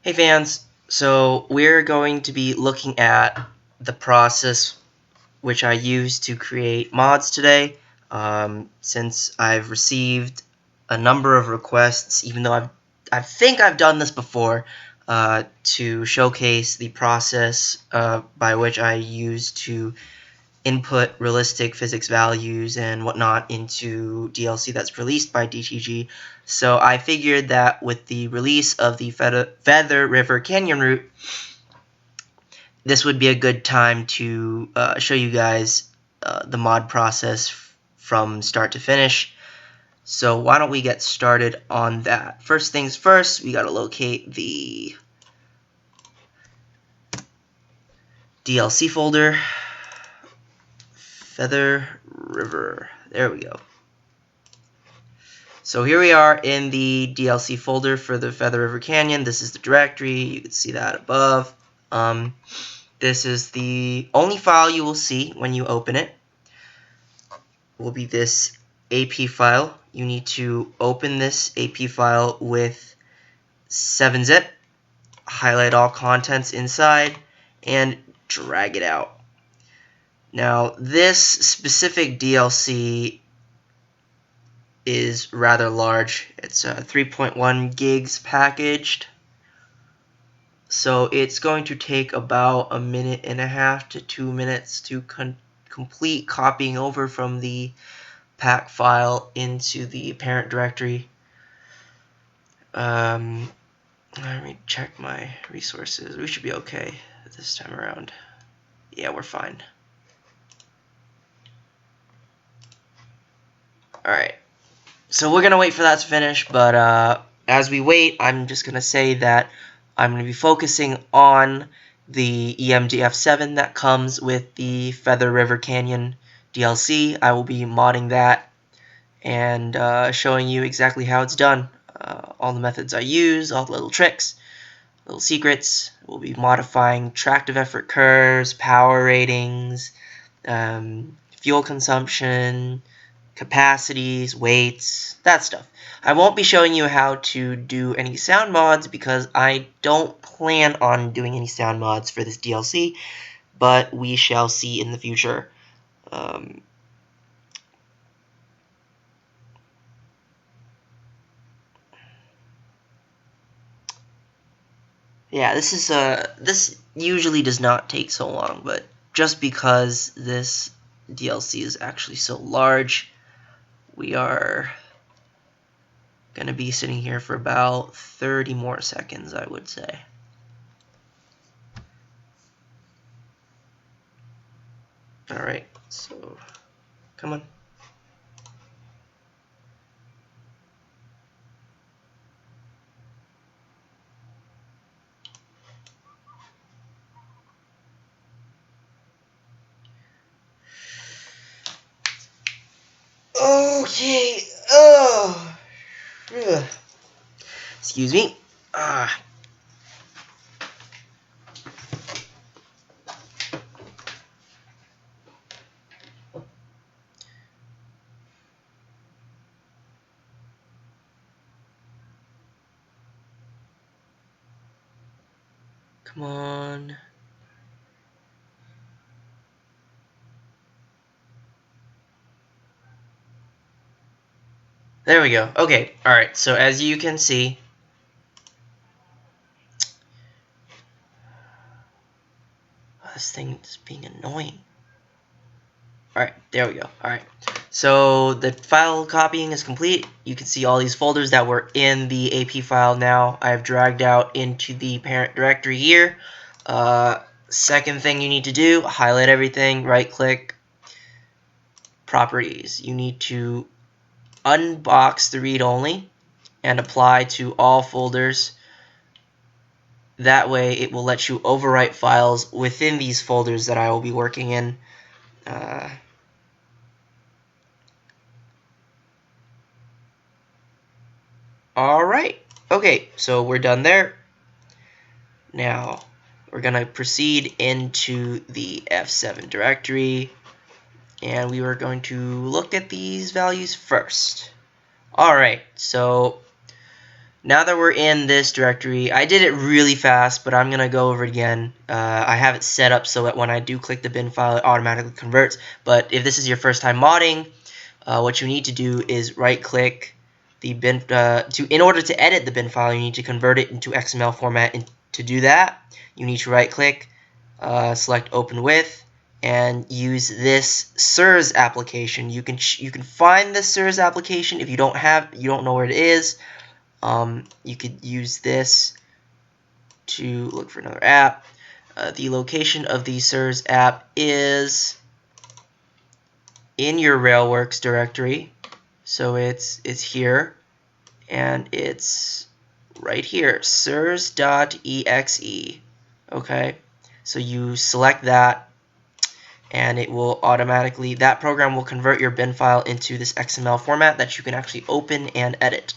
Hey fans, so we're going to be looking at the process which I use to create mods today. Since I've received a number of requests, even though I think I've done this before, to showcase the process by which I use to input realistic physics values and whatnot into DLC that's released by DTG. So I figured that with the release of the Feather River Canyon route, this would be a good time to show you guys the mod process from start to finish. So why don't we get started on that? First things first, we gotta locate the DLC folder. Feather River. There we go. So here we are in the DLC folder for the Feather River Canyon. This is the directory. You can see that above. This is the only file you will see when you open it. Will be this AP file. You need to open this AP file with 7-zip, highlight all contents inside, and drag it out. Now, this specific DLC is rather large. It's 3.1 gigs packaged, so it's going to take about 1.5 to 2 minutes to complete copying over from the pack file into the parent directory. Let me check my resources. We should be okay this time around. Yeah, we're fine. Alright, so we're gonna wait for that to finish, but as we wait, I'm just gonna say that I'm gonna be focusing on the EMD F7 that comes with the Feather River Canyon DLC. I will be modding that and showing you exactly how it's done. All the methods I use, all the little tricks, little secrets. We'll be modifying tractive effort curves, power ratings, fuel consumption, capacities, weights, that stuff. I won't be showing you how to do any sound mods because I don't plan on doing any sound mods for this DLC, but we shall see in the future. Yeah, this usually does not take so long, but just because this DLC is actually so large, we are gonna be sitting here for about 30 more seconds, I would say. Alright, so come on. Okay. Oh. Ugh. Excuse me. Come on. There we go. Okay. Alright, so as you can see, this thing is being annoying. Alright, there we go. Alright. So the file copying is complete. You can see all these folders that were in the AP file now I've dragged out into the parent directory here. Second thing you need to do, highlight everything, right click, properties. You need to unbox the read-only and apply to all folders. That way it will let you overwrite files within these folders that I will be working in. Alright, okay, so we're done there. Now we're going to proceed into the F7 directory, and we are going to look at these values first. Alright, so now that we're in this directory, I did it really fast, but I'm going to go over it again. I have it set up so that when I do click the bin file, it automatically converts. But if this is your first time modding, what you need to do is right-click the bin. In order to edit the bin file, you need to convert it into XML format. And to do that, you need to right-click, select Open With, and use this SIRS application. You can find this SIRS application if you don't know where it is. You could use this to look for another app. The location of the SIRS app is in your Railworks directory, so it's here, and it's right here, sirs.exe. Okay, so you select that, and it will automatically, that program will convert your bin file into this XML format that you can actually open and edit.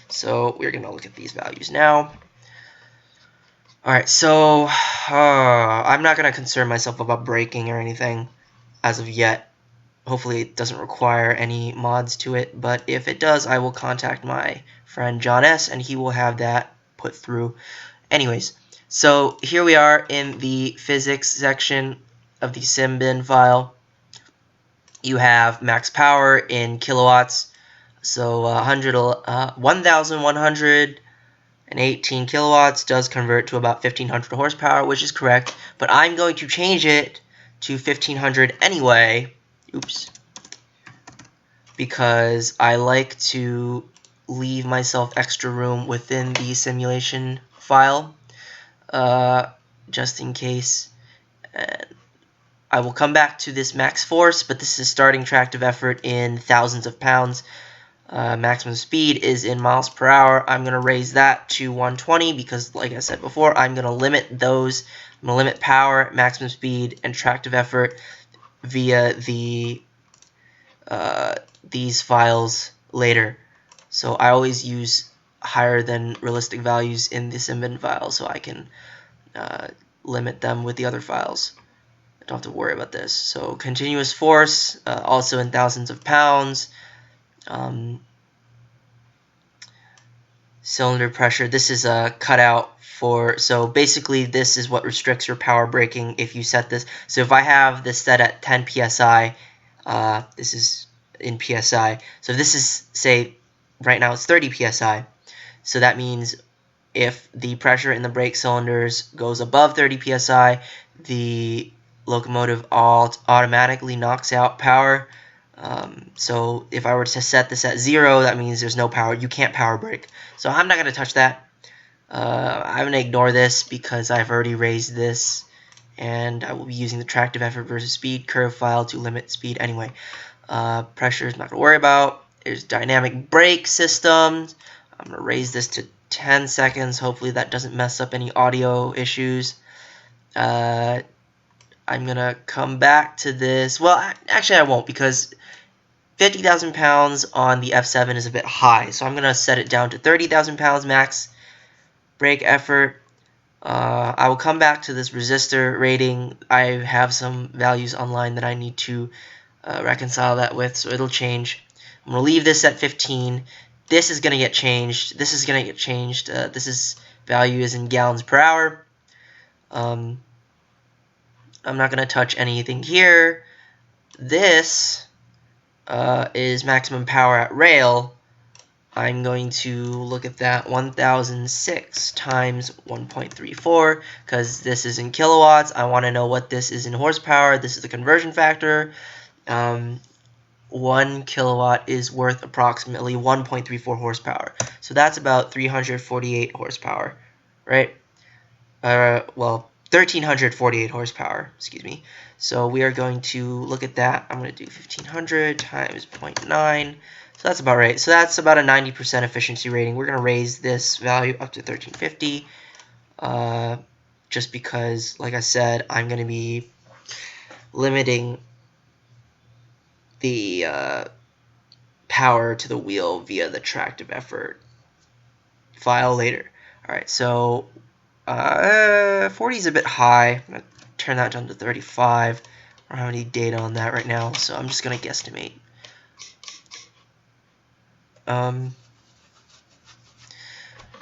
So we're going to look at these values now. Alright, so I'm not going to concern myself about breaking or anything as of yet. Hopefully it doesn't require any mods to it, but if it does, I will contact my friend John S. and he will have that put through. Anyways, so here we are in the physics section of the simbin file. You have max power in kilowatts, so 1,118 kilowatts does convert to about 1,500 horsepower, which is correct, but I'm going to change it to 1,500 anyway. Oops. Because I like to leave myself extra room within the simulation file, just in case. And I will come back to this max force, but this is starting tractive effort in thousands of pounds. Maximum speed is in miles per hour. I'm going to raise that to 120 because, like I said before, I'm going to limit those. I'm going to limit power, maximum speed, and tractive effort via the these files later. So I always use higher than realistic values in the simbin file so I can limit them with the other files. I don't have to worry about this. So continuous force, also in thousands of pounds. Cylinder pressure, this is a cutout for, so basically this is what restricts your power braking if you set this. So if I have this set at 10 psi, this is in psi. So if this is, say, right now it's 30 psi. So that means if the pressure in the brake cylinders goes above 30 psi, the locomotive automatically knocks out power. So if I were to set this at 0, that means there's no power. You can't power brake. So I'm not going to touch that. I'm going to ignore this because I've already raised this, and I will be using the tractive effort versus speed curve file to limit speed anyway. Pressure is not going to worry about. There's dynamic brake systems. I'm going to raise this to 10 seconds. Hopefully that doesn't mess up any audio issues. I'm going to come back to this. Well, actually I won't, because 50,000 pounds on the F7 is a bit high. So I'm going to set it down to 30,000 pounds max brake effort. I will come back to this resistor rating. I have some values online that I need to reconcile that with, so it'll change. I'm going to leave this at 15. This is going to get changed. This is going to get changed. This is value is in gallons per hour. I'm not going to touch anything here. This is maximum power at rail. I'm going to look at that 1006 times 1.34 because this is in kilowatts. I want to know what this is in horsepower. This is the conversion factor. 1 kilowatt is worth approximately 1.34 horsepower. So that's about 348 horsepower, right? Well, 1348 horsepower, excuse me. So we are going to look at that. I'm going to do 1500 times 0.9. So that's about right. So that's about a 90% efficiency rating. We're going to raise this value up to 1350. Just because, like I said, I'm going to be limiting the power to the wheel via the tractive effort file later. Alright, so 40 is a bit high. I'm going to turn that down to 35. I don't have any data on that right now, so I'm just going to guesstimate.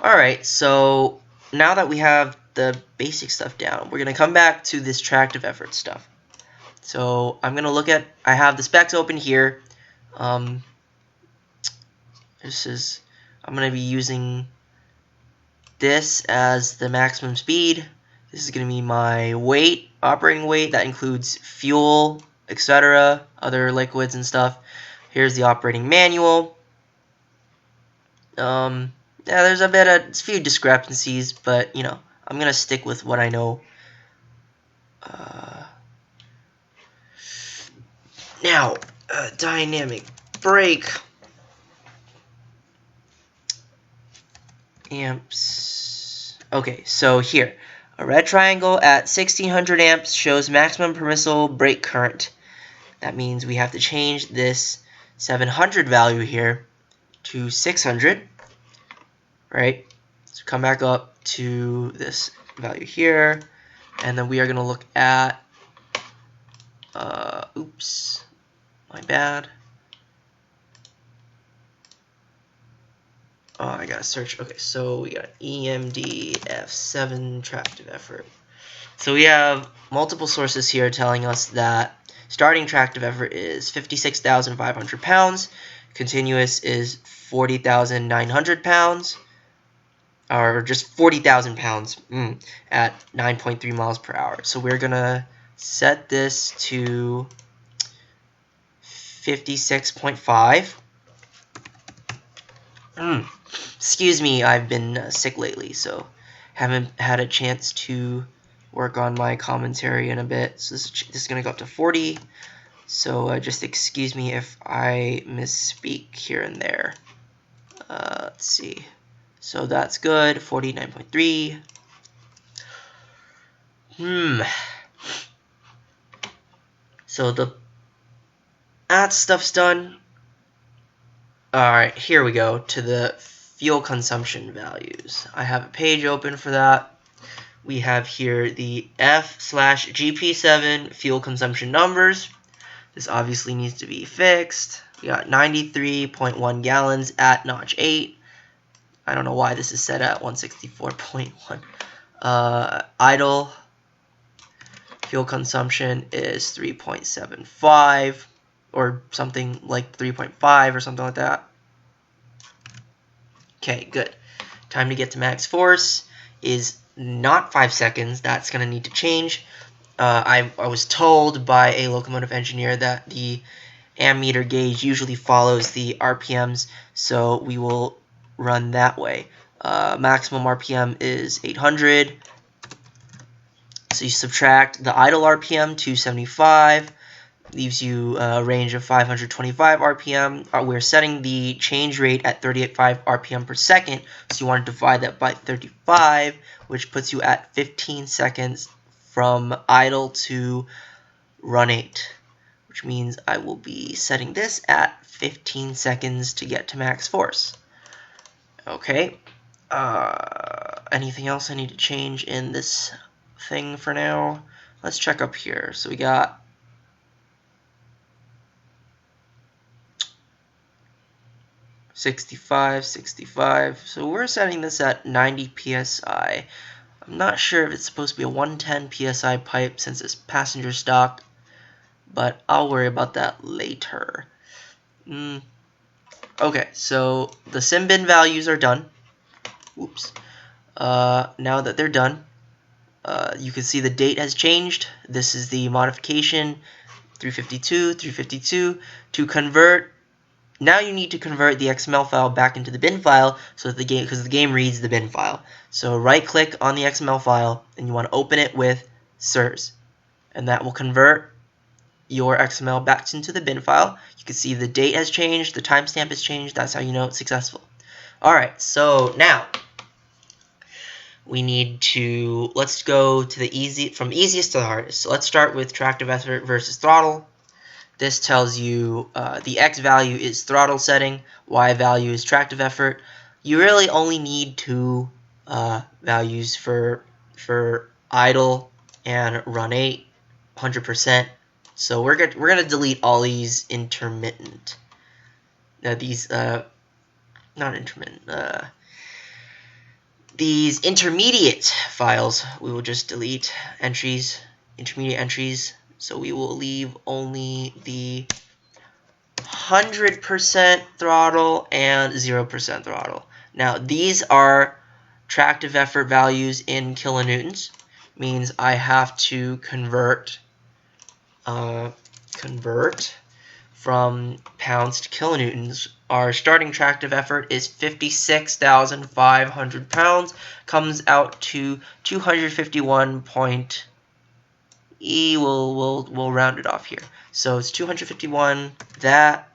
Alright, so now that we have the basic stuff down, we're going to come back to this tractive effort stuff. So I'm going to look at, I have the specs open here. I'm going to be using this as the maximum speed. This is going to be my weight, operating weight. That includes fuel, etc., other liquids and stuff. Here's the operating manual. Yeah, there's a few discrepancies, but you know, I'm gonna stick with what I know. Now, dynamic brake amps. Okay, so here, a red triangle at 1600 amps shows maximum permissible brake current. That means we have to change this 700 value here to 600, right? So come back up to this value here, and then we are going to look at, oops, my bad. Oh, I gotta search. Okay, so we got EMD F7 tractive effort. So we have multiple sources here telling us that starting tractive effort is 56,500 pounds, continuous is 40,900 pounds, or just 40,000 pounds at 9.3 miles per hour. So we're gonna set this to 56.5. Excuse me, I've been sick lately, so haven't had a chance to work on my commentary in a bit. So this is going to go up to 40, so just excuse me if I misspeak here and there. Let's see. So that's good, 49.3. So that stuff's done. Alright, here we go to the fuel consumption values. I have a page open for that. We have here the F/GP7 fuel consumption numbers. This obviously needs to be fixed. We got 93.1 gallons at notch 8. I don't know why this is set at 164.1. Idle fuel consumption is 3.75 or something like 3.5 or something like that. Okay, good. Time to get to max force is not 5 seconds. That's going to need to change. I was told by a locomotive engineer that the ammeter gauge usually follows the RPMs, so we will run that way. Maximum RPM is 800. So you subtract the idle RPM, 275, leaves you a range of 525 RPM. We're setting the change rate at 38.5 RPM per second, so you want to divide that by 35, which puts you at 15 seconds from idle to run 8, which means I will be setting this at 15 seconds to get to max force. Okay, anything else I need to change in this thing for now? Let's check up here. So we got 65, 65. So we're setting this at 90 psi. I'm not sure if it's supposed to be a 110 psi pipe since it's passenger stock, but I'll worry about that later. Okay, so the SimBin values are done. Oops. Now that they're done, you can see the date has changed. This is the modification 352. To convert, now you need to convert the XML file back into the bin file so that because the game reads the bin file. So right click on the XML file and you want to open it with sirs, and that will convert your XML back into the bin file. You can see the date has changed, the timestamp has changed. That's how you know it's successful. Alright, so now we need to, let's go to the from easiest to the hardest. So let's start with tractive effort versus throttle. This tells you the X value is throttle setting, Y value is tractive effort. You really only need two values for idle and run 8, 100%. So we're gonna delete all these intermittent. Not intermittent. these intermediate files, we will just delete entries, intermediate entries. So we will leave only the 100% throttle and 0% throttle. Now these are tractive effort values in kilonewtons. Means I have to convert from pounds to kilonewtons. Our starting tractive effort is 56,500 pounds. Comes out to 251 point. We'll round it off here. So it's 251. That,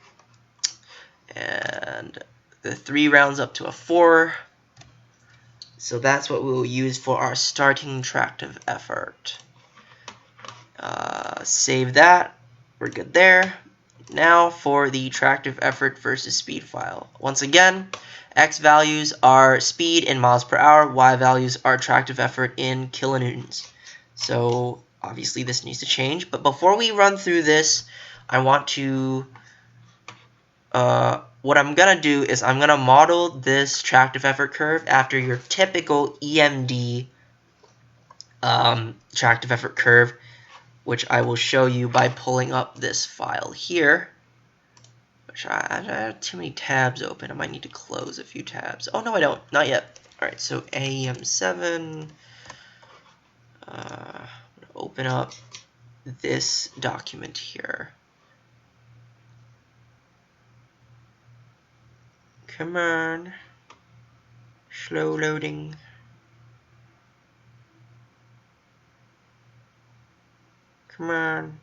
and the 3 rounds up to a 4. So that's what we'll use for our starting tractive effort. Save that. We're good there. Now for the tractive effort versus speed file. Once again, X values are speed in miles per hour, Y values are tractive effort in kilonewtons. So obviously this needs to change, but before we run through this, I want to, what I'm going to do is I'm going to model this tractive effort curve after your typical EMD tractive effort curve, which I will show you by pulling up this file here. Which I have too many tabs open. I might need to close a few tabs. Oh, no, I don't. Not yet. Alright, so AEM7. I'm going to open up this document here. Come on. Slow loading. Come on.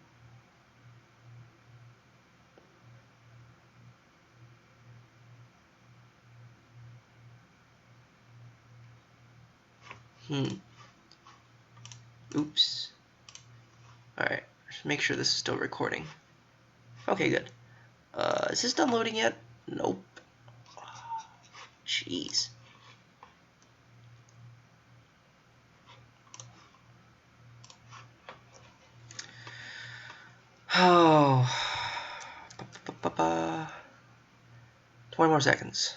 Oops. Alright, just make sure this is still recording. Okay, good. Is this done loading yet? Nope. Jeez. Oh. 20 more seconds.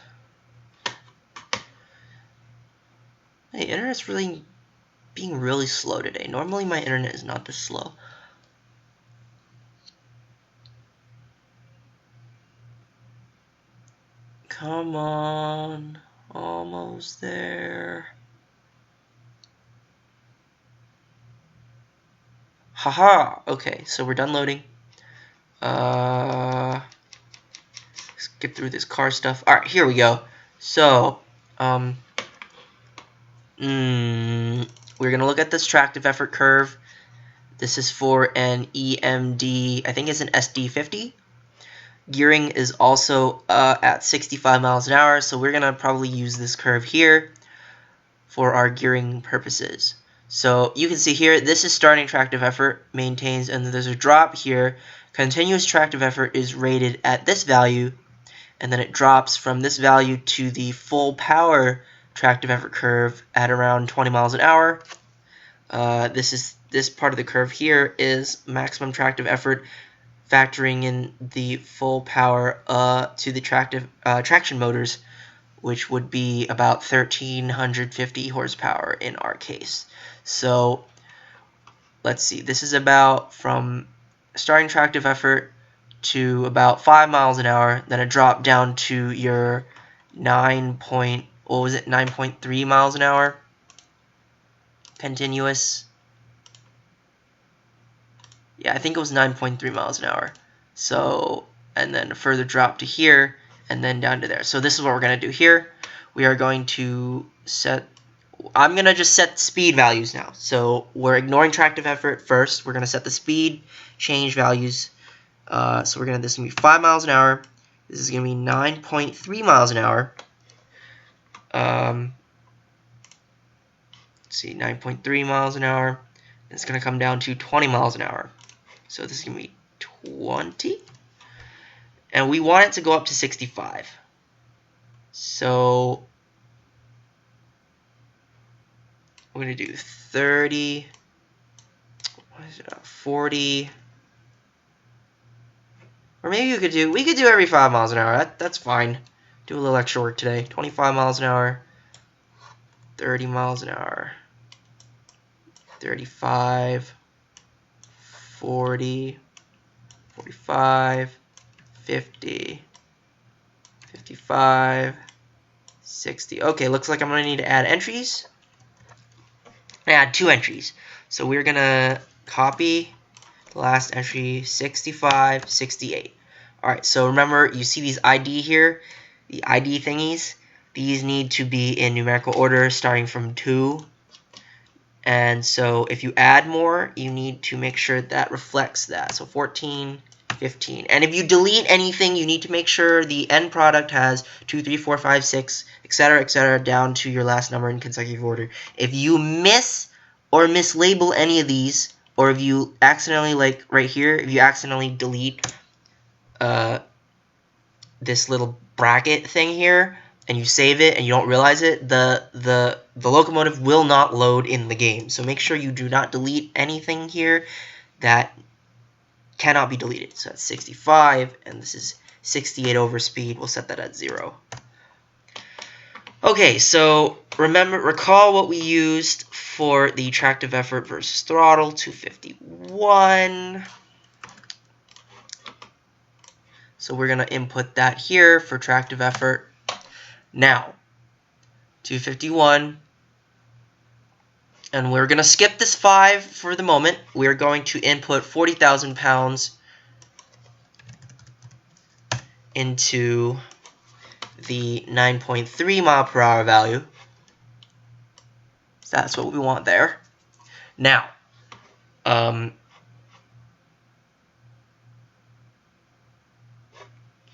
Hey, internet's really being really slow today. Normally my internet is not this slow. Come on. Almost there. Haha. Okay, so we're done loading. Let's get through this car stuff. Alright, here we go. So, we're going to look at this tractive effort curve. This is for an EMD, I think it's an SD50. Gearing is also at 65 miles an hour, so we're going to probably use this curve here for our gearing purposes. So you can see here, this is starting tractive effort, maintains, and there's a drop here. Continuous tractive effort is rated at this value, and then it drops from this value to the full power tractive effort curve at around 20 miles an hour. This part of the curve here is maximum tractive effort, factoring in the full power to the traction motors, which would be about 1,350 horsepower in our case. So let's see, this is about from starting tractive effort to about 5 miles an hour, then a drop down to your 9.3 miles an hour continuous. Yeah, I think it was 9.3 miles an hour. So, and then a further drop to here, and then down to there. So this is what we're going to do here. We are going to I'm going to just set speed values now. So we're ignoring tractive effort first. We're going to set the speed change values. So this is going to be 5 miles an hour. This is going to be 9.3 miles an hour. Let's see, 9.3 miles an hour. It's going to come down to 20 miles an hour. So this is going to be 20. And we want it to go up to 65. So we're going to do 30. What is it? 40. Or maybe we could do every 5 miles an hour. That's fine. Do a little extra work today. 25 miles an hour. 30 miles an hour, 35, 40, 45, 50, 55, 60. Okay, looks like I'm going to need to add entries. I add 2 entries. So we're going to copy the last entry, 65, 68. Alright, so remember, you see these ID here, the ID thingies. These need to be in numerical order starting from 2. And so if you add more, you need to make sure that reflects that. So 14, 15. And if you delete anything, you need to make sure the end product has 2, 3, 4, 5, 6, etc., down to your last number in consecutive order. If you miss or mislabel any of these, or if you accidentally, like right here, if you accidentally delete this little bracket thing here, and you save it and you don't realize it, the locomotive will not load in the game. So make sure you do not delete anything here that cannot be deleted. So that's 65, and this is 68 over speed. We'll set that at 0. Okay, so recall what we used for the tractive effort versus throttle, 251. So we're going to input that here for tractive effort. Now, 251, and we're going to skip this 5 for the moment. We're going to input 40,000 pounds into the 9.3 mile per hour value. So that's what we want there. Now,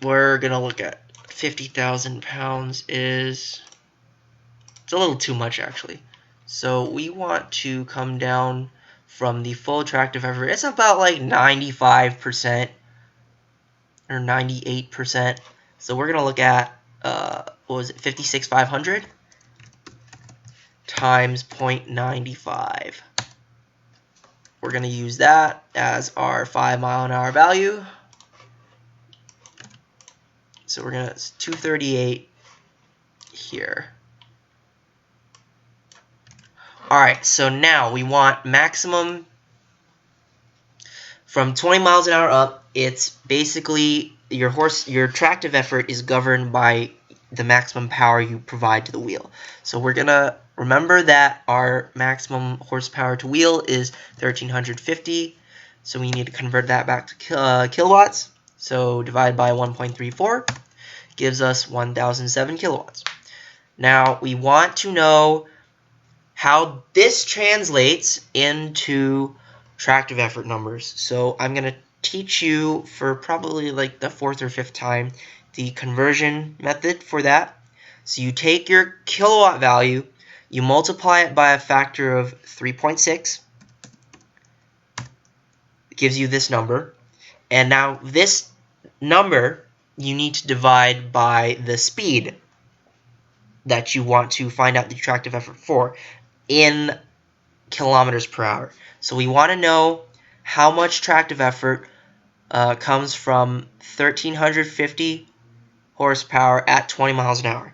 we're going to look at 50,000 pounds it's a little too much actually. So we want to come down from the full tractive effort. It's about like 95% or 98%. So we're going to look at, what was it, 56,500 times 0.95. We're going to use that as our 5 mile an hour value. So we're going to 238 here. Alright, so now we want maximum from 20 miles an hour up. It's basically your tractive effort is governed by the maximum power you provide to the wheel. So we're going to remember that our maximum horsepower to wheel is 1350. So we need to convert that back to kilowatts. So divide by 1.34 gives us 1007 kilowatts. Now we want to know how this translates into tractive effort numbers. So I'm going to teach you for probably like the 4th or 5th time the conversion method for that. So you take your kilowatt value, you multiply it by a factor of 3.6. It gives you this number. And now this number you need to divide by the speed that you want to find out the tractive effort for in kilometers per hour. So we want to know how much tractive effort comes from 1350 horsepower at 20 miles an hour.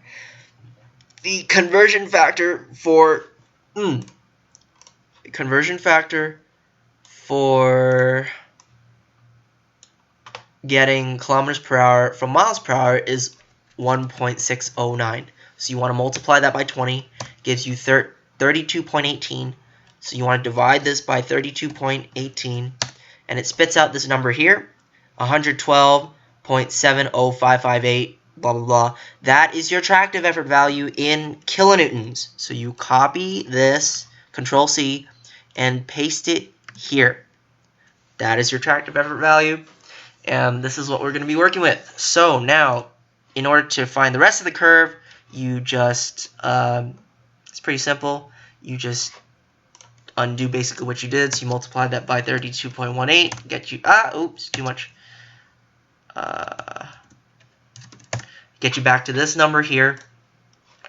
The conversion factor for getting kilometers per hour from miles per hour is 1.609. So you want to multiply that by 20, gives you 32.18. So you want to divide this by 32.18, and it spits out this number here, 112.70558, blah, blah, blah. That is your tractive effort value in kilonewtons. So you copy this, Control-C, and paste it here. That is your tractive effort value, and this is what we're going to be working with. So now, in order to find the rest of the curve, you just, it's pretty simple. You just undo basically what you did. So you multiply that by 32.18, get you, oops, too much. Get you back to this number here,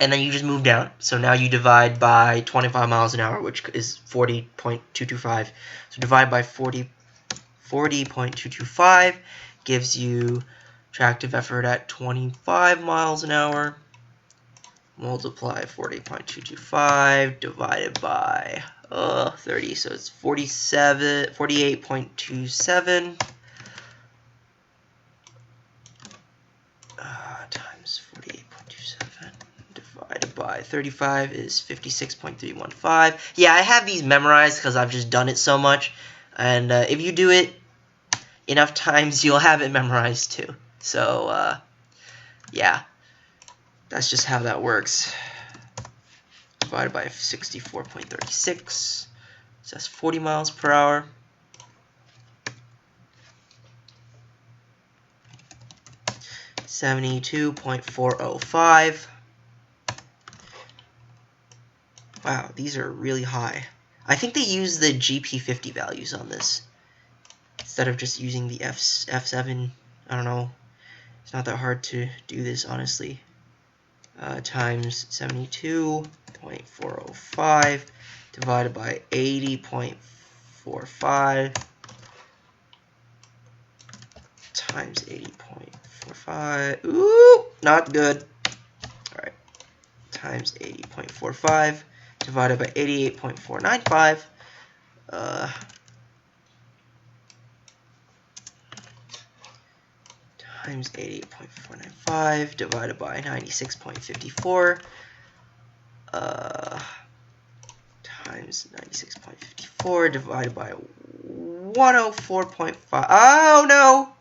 and then you just move down. So now you divide by 25 miles an hour, which is 40.225. So divide by 40.225 gives you tractive effort at 25 miles an hour. multiply 40.225 divided by 30, so it's 48.27 times 48.27 divided by 35 is 56.315. Yeah, I have these memorized because I've just done it so much, and if you do it enough times, you'll have it memorized too. So yeah, that's just how that works. Divided by 64.36, so that's 40 miles per hour. $72.405. Wow, these are really high. I think they use the GP50 values on this instead of just using the F7. I don't know. It's not that hard to do this, honestly. Times 72.405 divided by 80.45 times 80.45. Ooh, not good. All right, times 80.45 divided by 88.495. Times 88.495 divided by 96.54. Times 96.54 divided by 104.5. Oh no!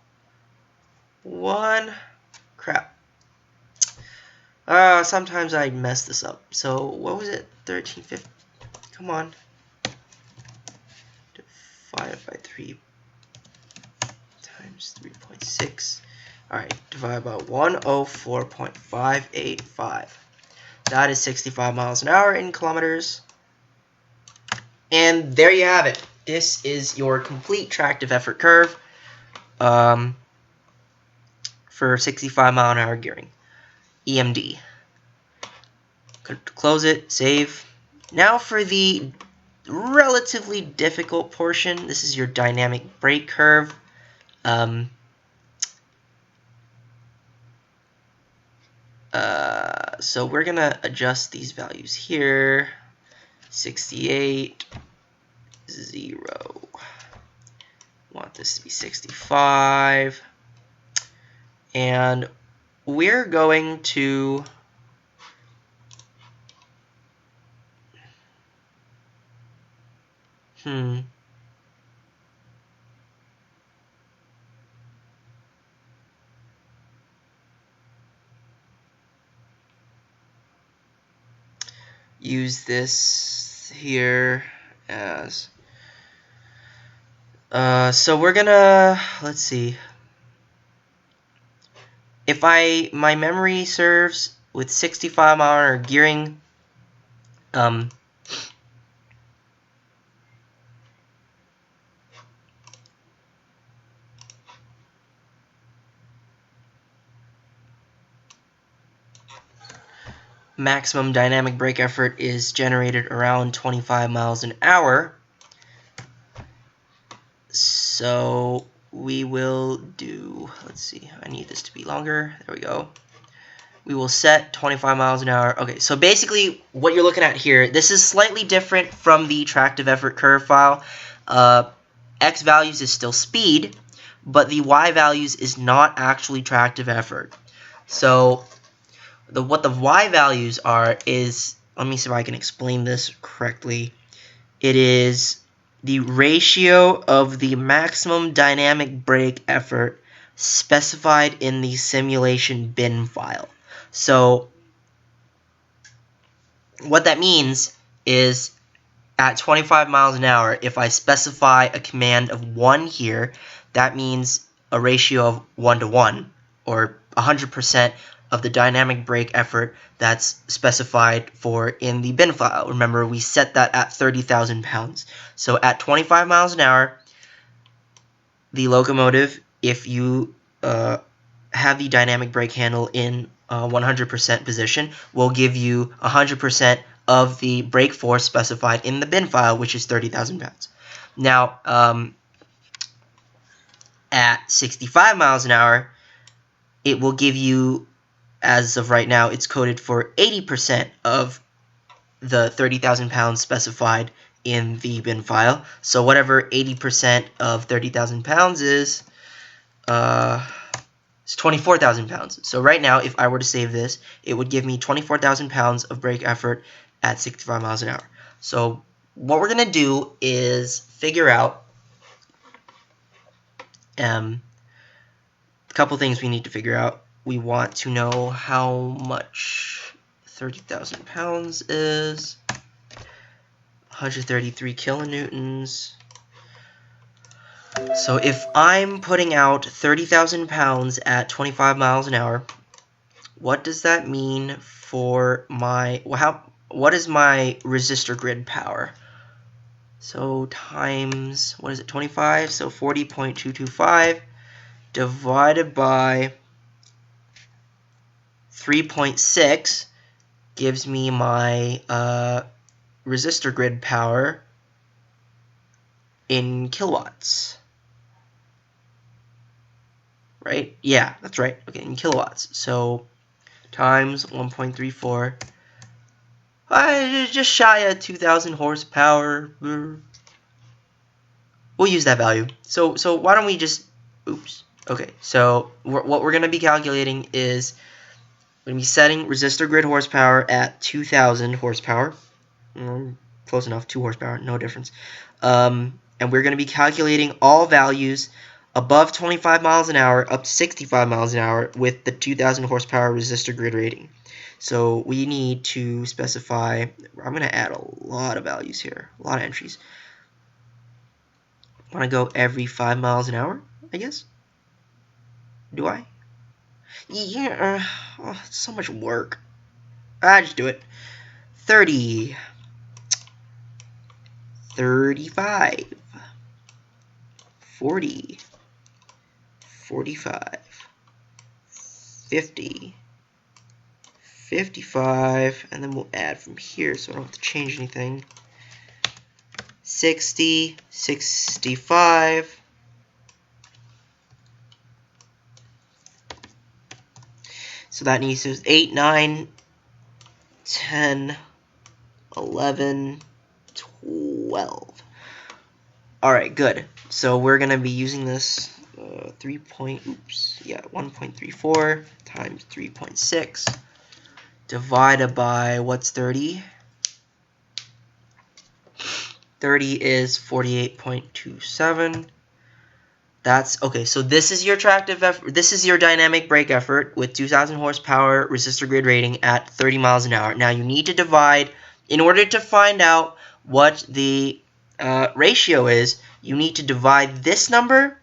Crap. Sometimes I mess this up. So what was it? 1350. Come on. Divided by 3 times 3.6. Alright, divided by 104.585. That is 65 miles an hour in kilometers. And there you have it. This is your complete tractive effort curve for 65 mile an hour gearing. EMD. Close it, save. Now for the relatively difficult portion. This is your dynamic brake curve. So we're gonna adjust these values here. 68, 0. Want this to be 65. And we're going to use this here as so we're gonna, let's see, if my memory serves, with 65 mile an hour gearing, maximum dynamic brake effort is generated around 25 miles an hour. So we will do, let's see, I need this to be longer. There we go. We will set 25 miles an hour. Okay, so basically what you're looking at here, this is slightly different from the tractive effort curve file. X values is still speed, but the Y values is not actually tractive effort. So what the Y values are is, let me see if I can explain this correctly. It is the ratio of the maximum dynamic brake effort specified in the simulation bin file. So what that means is at 25 miles an hour, if I specify a command of 1 here, that means a ratio of 1 to 1, or 100% of the dynamic brake effort that's specified for in the bin file. Remember, we set that at 30,000 pounds. So at 25 miles an hour, the locomotive, if you have the dynamic brake handle in 100% position, will give you 100% of the brake force specified in the bin file, which is 30,000 pounds. Now, at 65 miles an hour, it will give you as of right now, it's coded for 80% of the 30,000 pounds specified in the bin file. So whatever 80% of 30,000 pounds is, it's 24,000 pounds. So right now, if I were to save this, it would give me 24,000 pounds of brake effort at 65 miles an hour. So what we're going to do is figure out a couple things we need to figure out. We want to know how much 30,000 pounds is, 133 kilonewtons. So if I'm putting out 30,000 pounds at 25 miles an hour, what does that mean for my, what is my resistor grid power? So times, what is it, 25? So 40.225 divided by 3.6 gives me my resistor grid power in kilowatts. Right? Yeah, that's right. Okay, in kilowatts. So times 1.34. Just shy of 2,000 horsepower. We'll use that value. So why don't we just, oops. Okay, so what we're going to be calculating is we're going to be setting resistor grid horsepower at 2,000 horsepower. Close enough, 2 horsepower, no difference. And we're going to be calculating all values above 25 miles an hour up to 65 miles an hour with the 2,000 horsepower resistor grid rating. So we need to specify, I'm going to add a lot of values here, a lot of entries. I want to go every 5 miles an hour, I guess? Do I? Yeah, oh, it's so much work. I just do it. 30, 35, 40, 45, 50, 55, and then we'll add from here so I don't have to change anything. 60, 65, so that needs to 8, 9, 10, 11, 12. Alright, good. So we're going to be using this 1.34 times 3.6 divided by, what's 30? 30 is 48.27. That's okay. So this is your tractive effort. This is your dynamic brake effort with 2,000 horsepower resistor grid rating at 30 miles an hour. Now you need to divide, in order to find out what the ratio is, you need to divide this number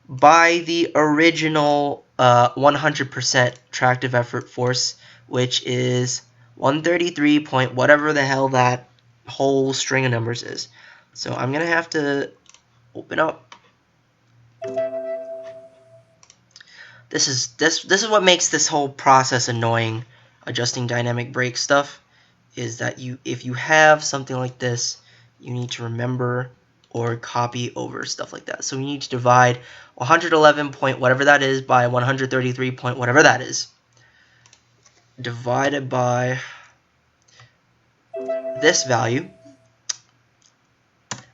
by the original 100% tractive effort force, which is 133 point whatever the hell that whole string of numbers is. So I'm gonna have to open up. This is what makes this whole process annoying. Adjusting dynamic brake stuff is that if you have something like this, you need to remember or copy over stuff like that. So we need to divide 111 point whatever that is by 133 point whatever that is, divided by this value,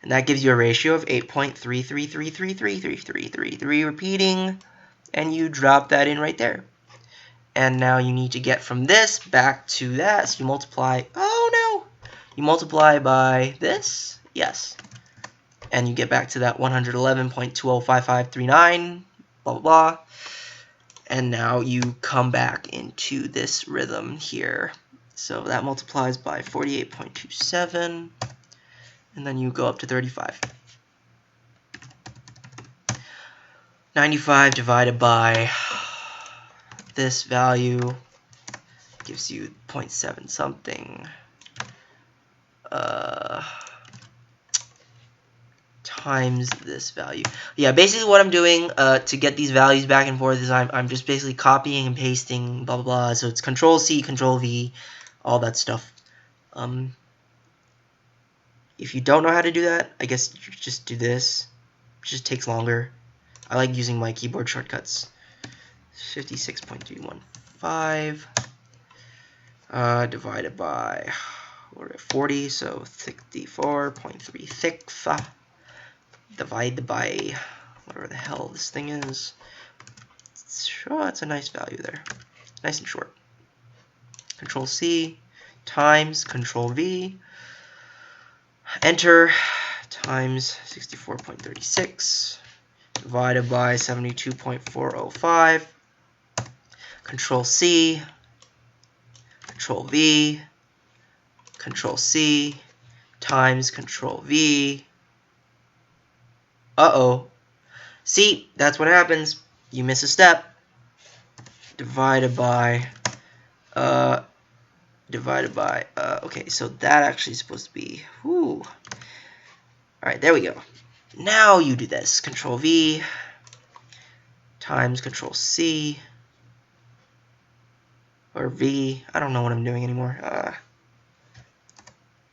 and that gives you a ratio of 8.33333333 repeating, and you drop that in right there. And now you need to get from this back to that, so you multiply, oh no, you multiply by this, yes, and you get back to that 111.205539, blah blah blah, and now you come back into this rhythm here. So that multiplies by 48.27, and then you go up to 35. 95 divided by this value gives you 0.7 something times this value. Yeah, basically what I'm doing to get these values back and forth is I'm just basically copying and pasting, blah blah blah. So it's Control C, Control V, all that stuff. If you don't know how to do that, I guess you just do this. It just takes longer. I like using my keyboard shortcuts. 56.315. 0.5 divided by, we're at 40, so 64.36 divided by whatever the hell this thing is. Sure, it's a nice value there. Nice and short. Control C times Control V. Enter times 64.36 divided by 72.405. Control C, Control V, Control C times Control V. Uh-oh. See, that's what happens. You miss a step. Divided by, okay, so that actually is supposed to be, whoo. Alright, there we go. Now you do this. Control V times Control C, or V. I don't know what I'm doing anymore. Okay,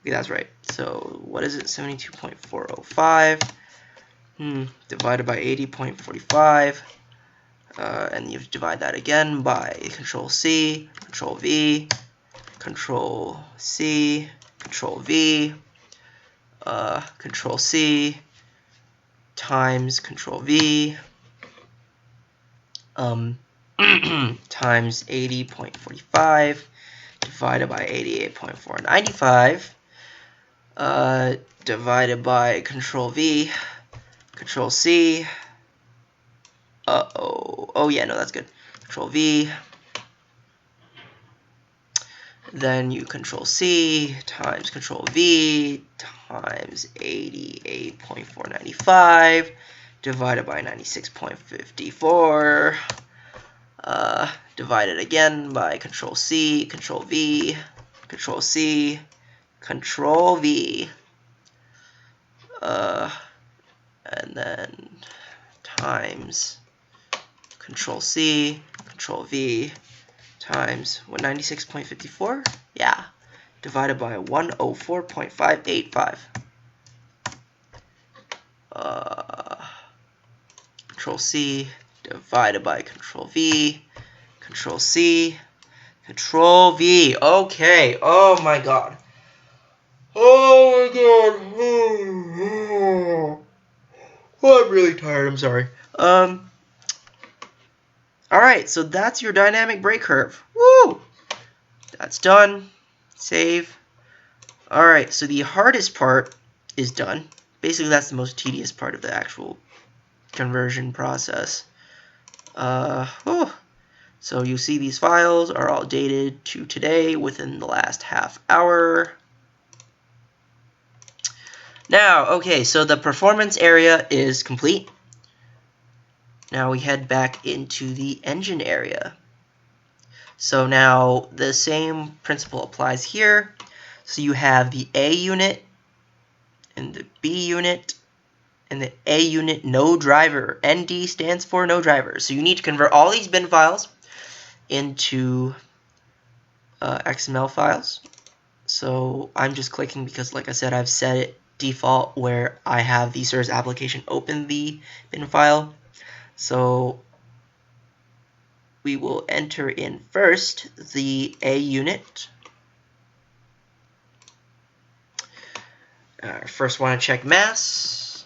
that's right. So what is it? 72.405 divided by 80.45. And you divide that again by Control C, Control V, Control C, Control V, Control C times Control V times 80.45 divided by 88.495 divided by Control V, Control C. Oh yeah, no, that's good. Control V. Then you Control C times Control V times 88.495 divided by 96.54. Divided again by Control C, Control V, Control C, Control V. And then times Control C, Control V times 196.54, yeah, divided by 104.585. Control C divided by Control V, Control C, Control V. Okay, oh my god. Oh my god. Oh, I'm really tired, I'm sorry. Alright, so that's your dynamic brake curve. Woo! That's done. Save. Alright, so the hardest part is done. Basically, that's the most tedious part of the actual conversion process. So you see these files are all dated to today within the last half hour. Now, okay, so the performance area is complete. Now we head back into the engine area. So now the same principle applies here. So you have the A unit and the B unit and the A unit no driver. ND stands for no driver. So you need to convert all these bin files into XML files. So I'm just clicking because, like I said, I've set it default where I have the service application open the bin file. So we will enter in first the A unit. First want to check mass.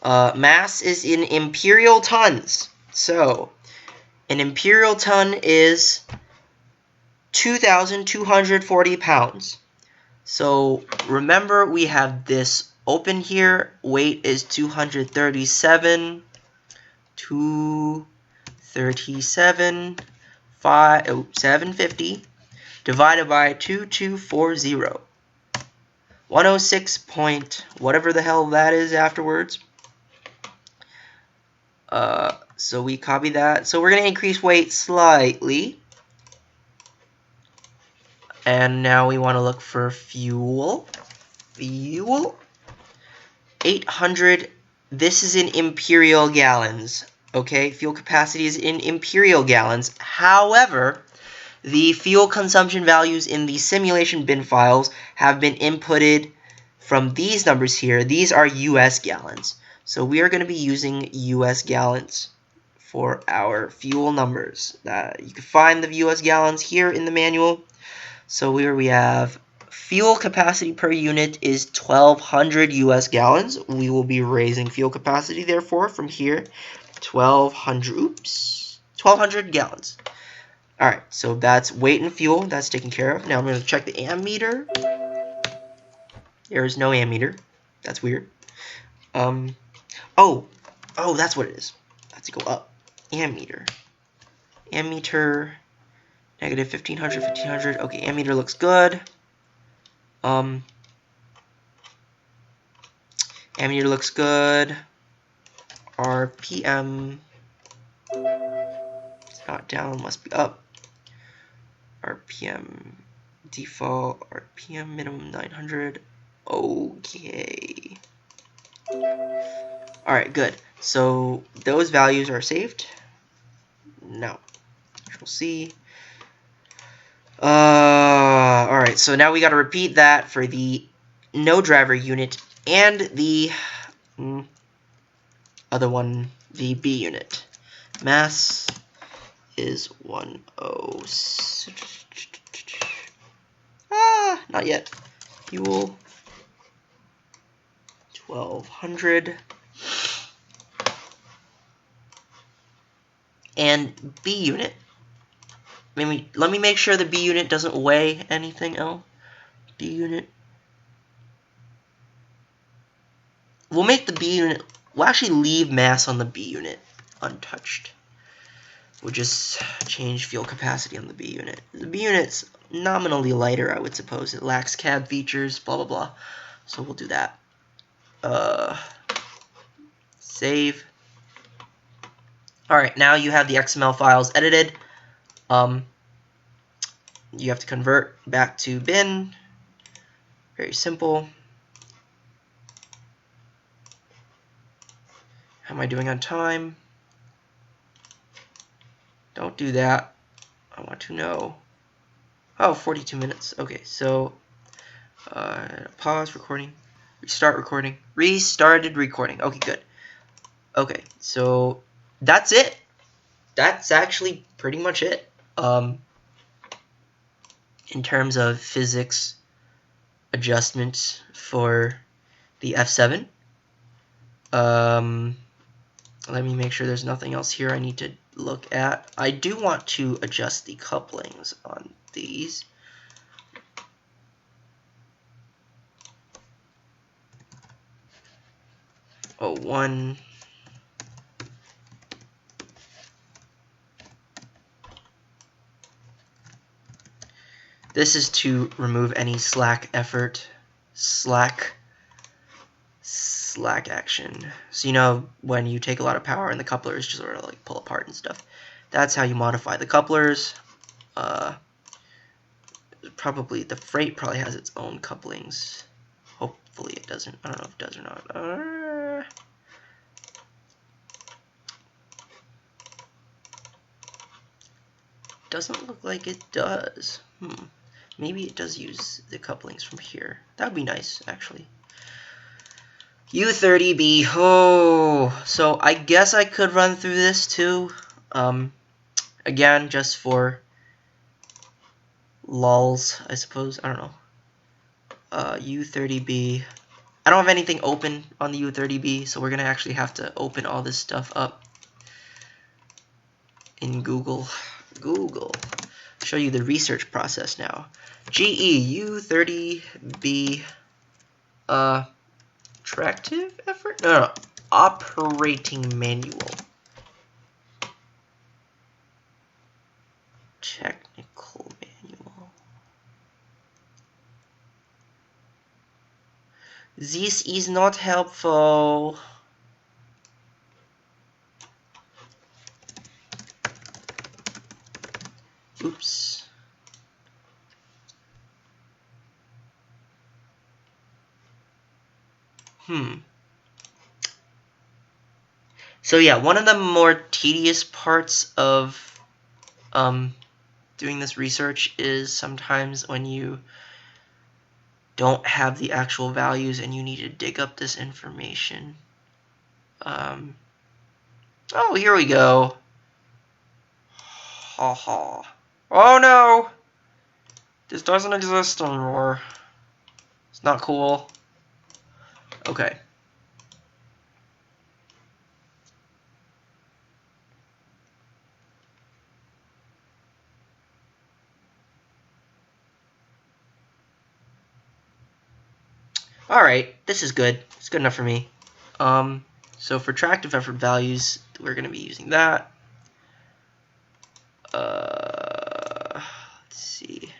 Mass is in imperial tons. So an imperial ton is 2,240 pounds. So remember, we have this open here. Weight is 750 divided by 2240. 106 point whatever the hell that is afterwards. So we copy that. So we're going to increase weight slightly. And now we want to look for fuel. Fuel. 800. This is in imperial gallons. Okay, fuel capacity is in imperial gallons. However, the fuel consumption values in the simulation bin files have been inputted from these numbers here. These are US gallons. So we are going to be using US gallons for our fuel numbers. You can find the US gallons here in the manual. So here we have fuel capacity per unit is 1,200 US gallons. We will be raising fuel capacity, therefore, from here, 1,200 gallons. Alright, so that's weight and fuel. That's taken care of. Now I'm going to check the ammeter. There is no ammeter. That's weird. Oh, that's what it is. Let's go up. Ammeter. Ammeter, negative 1,500, 1,500. Okay, ammeter looks good. Ammeter looks good. RPM. It's not down, must be up. RPM default. RPM minimum 900. Okay. Alright, good. So those values are saved. Now, Control C. Alright, so now we got to repeat that for the no driver unit and the other one, the B unit. Mass is 106. Not yet. Fuel 1,200. And B unit. Let me make sure the B unit doesn't weigh anything else. B unit. We'll make the B unit. We'll actually leave mass on the B unit untouched. We'll just change fuel capacity on the B unit. The B unit's nominally lighter, I would suppose. It lacks cab features, blah blah blah. So we'll do that. Save. Alright, now you have the XML files edited. You have to convert back to bin. Very simple. How am I doing on time? Don't do that. I want to know. Oh, 42 minutes. Okay, so pause recording. Restart recording. Restarted recording. Okay, good. Okay, so that's it. That's actually pretty much it. In terms of physics adjustments for the F7. Let me make sure there's nothing else here I need to look at. I do want to adjust the couplings on these. Oh, one. This is to remove any slack effort, slack action. So you know when you take a lot of power and the couplers just sort of like pull apart and stuff. That's how you modify the couplers. Probably the freight probably has its own couplings. Hopefully it doesn't. I don't know if it does or not. Doesn't look like it does. Maybe it does use the couplings from here. That would be nice, actually. U30B. Oh, so I guess I could run through this too. Again, just for lulz, I suppose. I don't know. U30B. I don't have anything open on the U30B, so we're gonna actually have to open all this stuff up in Google. Show you the research process now. GE U30B tractive effort? No, operating manual. Technical manual. This is not helpful. Oops. So yeah, one of the more tedious parts of doing this research is sometimes when you don't have the actual values and you need to dig up this information. Oh, here we go. Ha ha. Oh no! This doesn't exist anymore. It's not cool. Okay. Alright, this is good. It's good enough for me. So for tractive effort values, we're going to be using that. Let's see.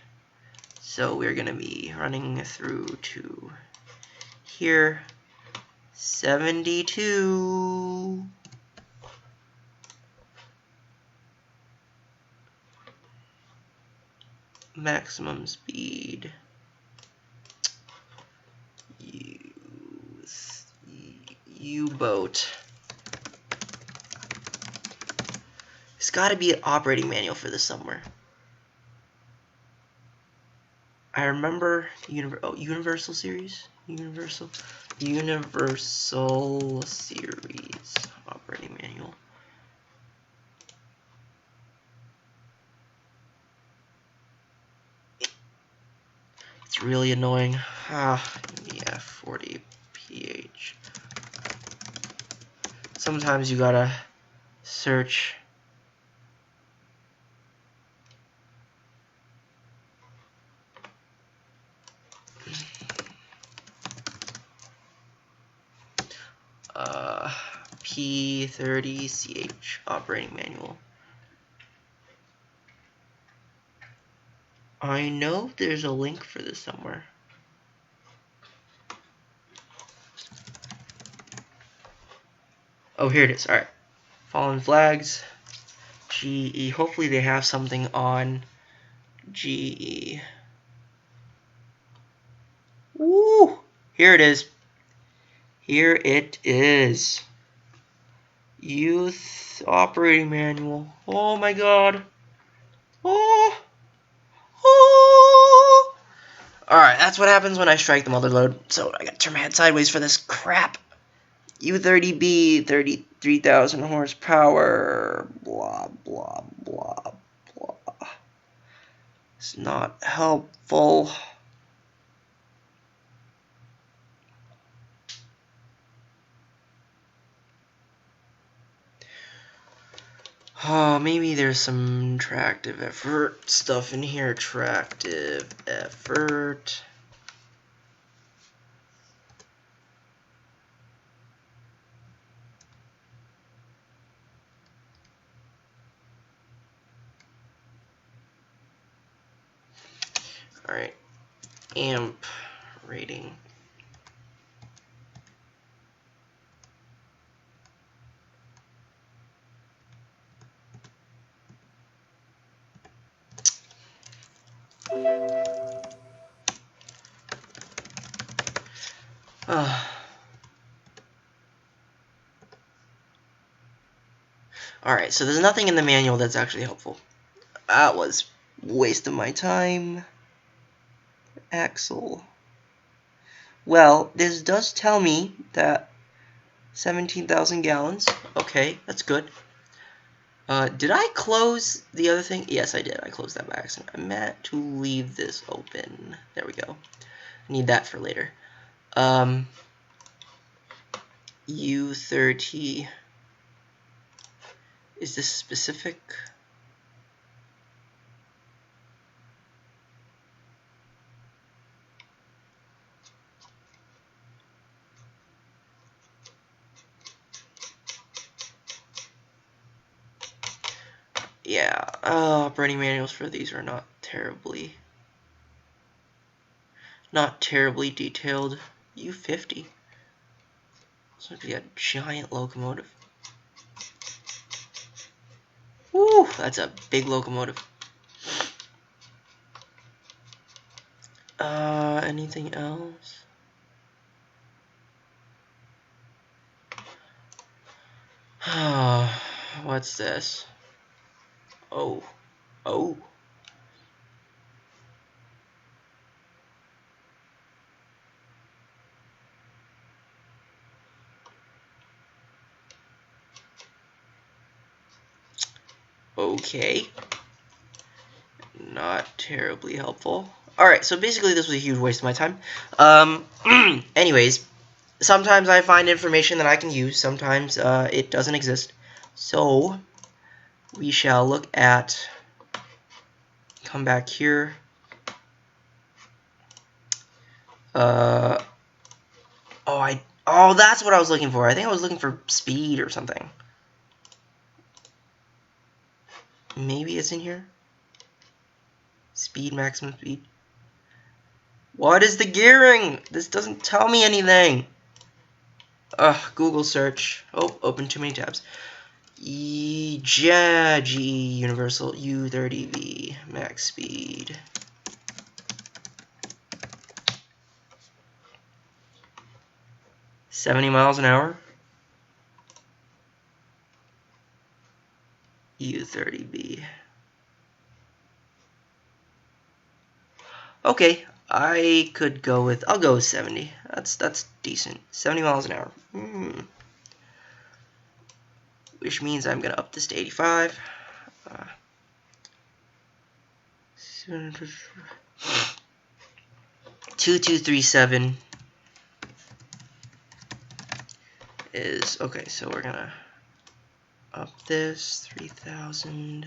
So we're going to be running through to here. 72. Maximum speed. U-boat. There's got to be an operating manual for this somewhere. I remember Universal Series? Universal Series operating manual. It's really annoying. EMD F40 PH. Sometimes you gotta search. P30CH operating manual. I know there's a link for this somewhere. Oh, here it is. Alright. Fallen flags. GE. Hopefully they have something on GE. Woo! Here it is. Here it is. Youth operating manual. Oh my god. Oh. Oh. Alright, that's what happens when I strike the mother load. So I gotta turn my head sideways for this crap. U30B, 33,000 horsepower. Blah, blah, blah, blah. It's not helpful. Oh, maybe there's some tractive effort stuff in here. Tractive effort. Alright. Amp rating. Alright, so there's nothing in the manual that's actually helpful. That was a waste of my time. Axle. Well, this does tell me that 17,000 gallons. Okay, that's good. Did I close the other thing? Yes, I did. I closed that by accident. I meant to leave this open. There we go. I need that for later. U30. Is this specific? Yeah, operating manuals for these are not terribly detailed. U50. It's like a giant locomotive. Woo, that's a big locomotive. Anything else? What's this? Oh. Okay. Not terribly helpful. Alright, so basically this was a huge waste of my time. Anyways, sometimes I find information that I can use, sometimes it doesn't exist. So, we shall look at, come back here. Oh, that's what I was looking for. I think I was looking for speed or something. Maybe it's in here. Speed, maximum speed. What is the gearing? This doesn't tell me anything. Ugh, Google search. Oh, open too many tabs. GE Universal U30B max speed. $70 miles an hour. U30B. Okay, I could go with. I'll go with 70. That's decent. 70 miles an hour. Which means I'm gonna up this to 85. 2237 is okay. So we're gonna up this 3000.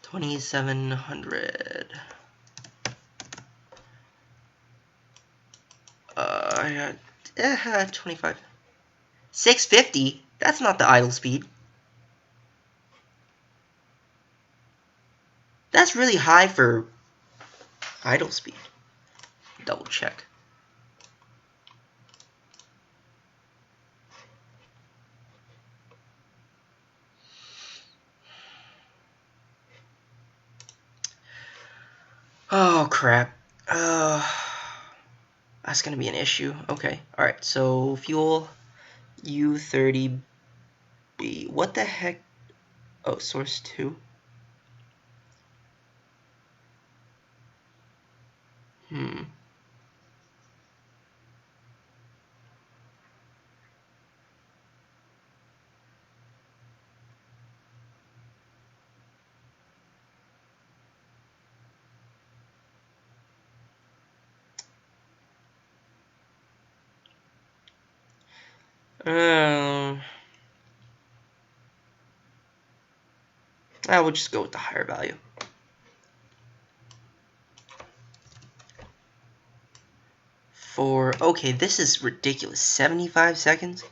2700. I had 25. 650? That's not the idle speed. That's really high for idle speed. Double check. Oh crap. That's gonna be an issue. Okay. Alright, so fuel U30B. What the heck? Oh, source 2. I will just go with the higher value. Okay, this is ridiculous. 75 seconds?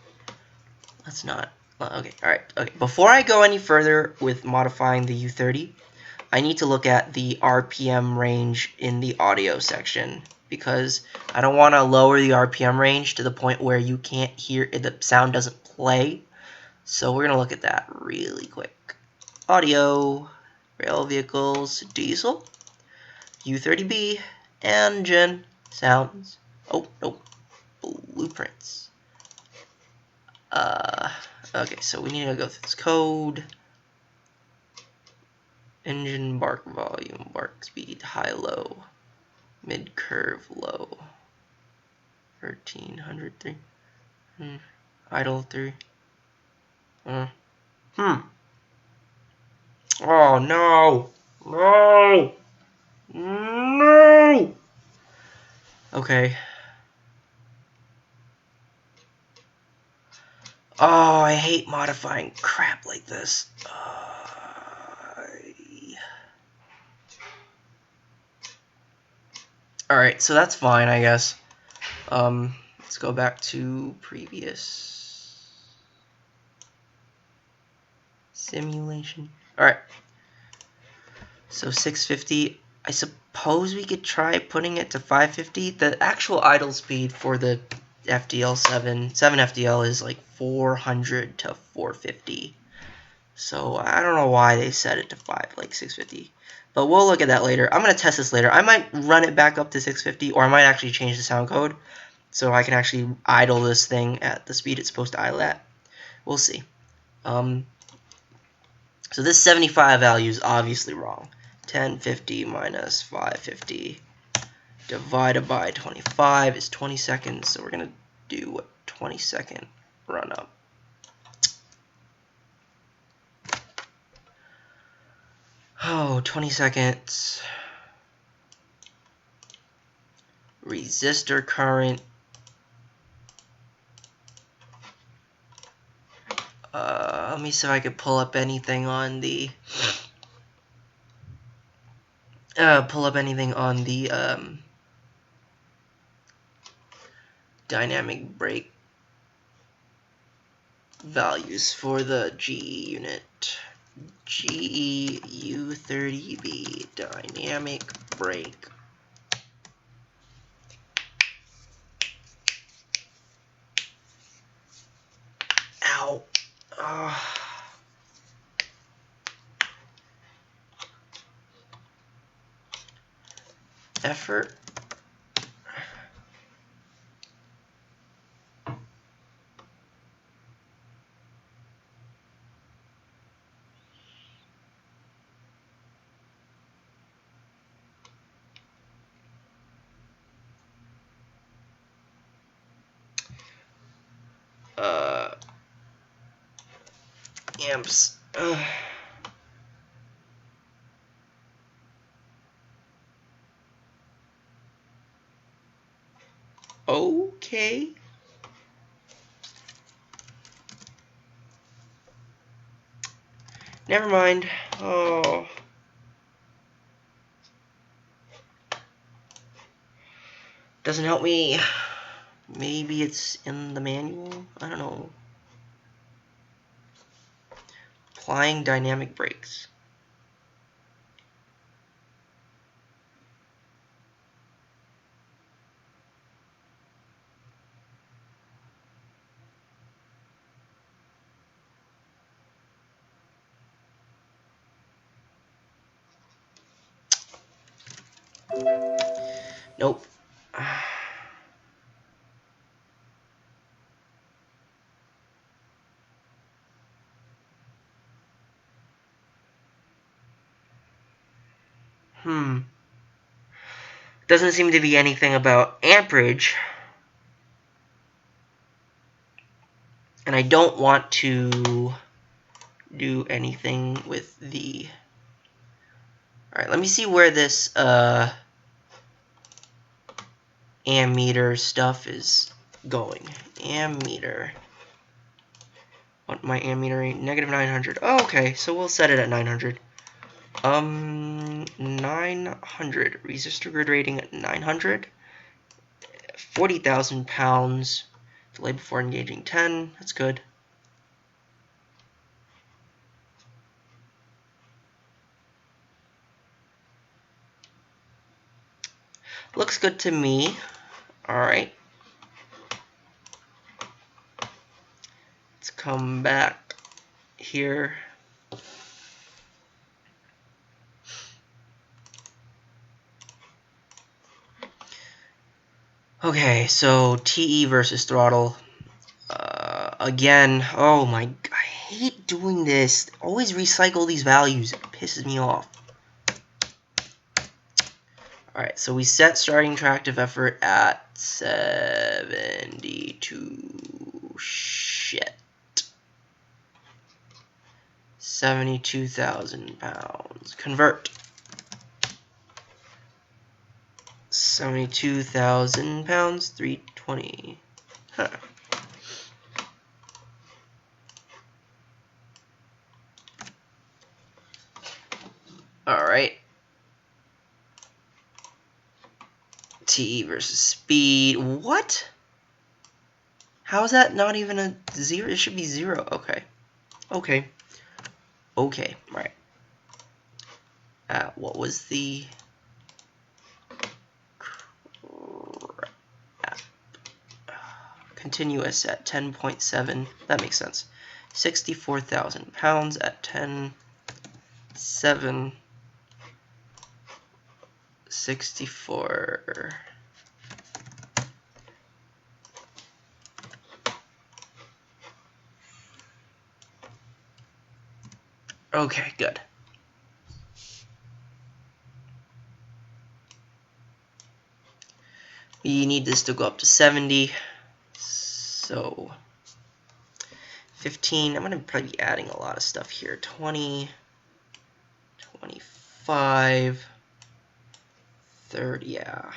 Let's not. Okay, alright. Okay, before I go any further with modifying the U30, I need to look at the RPM range in the audio section, because I don't want to lower the RPM range to the point where you can't hear it, the sound doesn't play. So we're going to look at that really quick. Audio, rail vehicles, diesel, U30B, engine, sounds. Oh, nope. Blueprints. Okay, so we need to go through this code. Engine bark volume, bark speed, high, low, mid curve, low. 1300, 3. Idle, 3. Oh, no. No. No. Okay. Oh, I hate modifying crap like this. Alright, so that's fine, I guess. Let's go back to previous simulation. Alright. So 650. I suppose we could try putting it to 550. The actual idle speed for the FDL 7 FDL is like 400 to 450. So I don't know why they set it to 650. But we'll look at that later. I'm going to test this later. I might run it back up to 650, or I might actually change the sound code so I can actually idle this thing at the speed it's supposed to idle at. We'll see. So this 75 value is obviously wrong. 1050 minus 550 divided by 25 is 20 seconds, so we're going to do a 20-second run-up. Oh, 20 seconds. Resistor current. Let me see if I could pull up anything on the dynamic brake values for the GE unit. GE U30B dynamic brake. Ow. Effort. Amps. Okay. Never mind. Oh. Doesn't help me. Maybe it's in the manual? I don't know. Applying dynamic brakes. Nope. Doesn't seem to be anything about amperage. And I don't want to do anything with the... Alright, let me see where this ammeter stuff is going. Ammeter. What my ammeter reading? Negative 900. Oh, okay, so we'll set it at 900. 900. Resistor grid rating at 900. 40,000 pounds. Delay before engaging 10. That's good. Looks good to me. Alright. Let's come back here. Okay, so TE versus throttle. Again, oh my, I hate doing this. Always recycle these values. It pisses me off. Alright, so we set starting tractive effort at 72. Shit. 72,000 pounds. Convert. 72,000 pounds, 320. Huh. Alright. TE versus speed. What? How is that not even a 0? It should be 0. Okay. Okay. Okay. Right. What was the... Continuous at 10.7. That makes sense. 64,000 pounds at 10.7. 64. Okay, good. We need this to go up to 70. So 15. I'm going to probably be adding a lot of stuff here. 20, 25, 30. Yeah.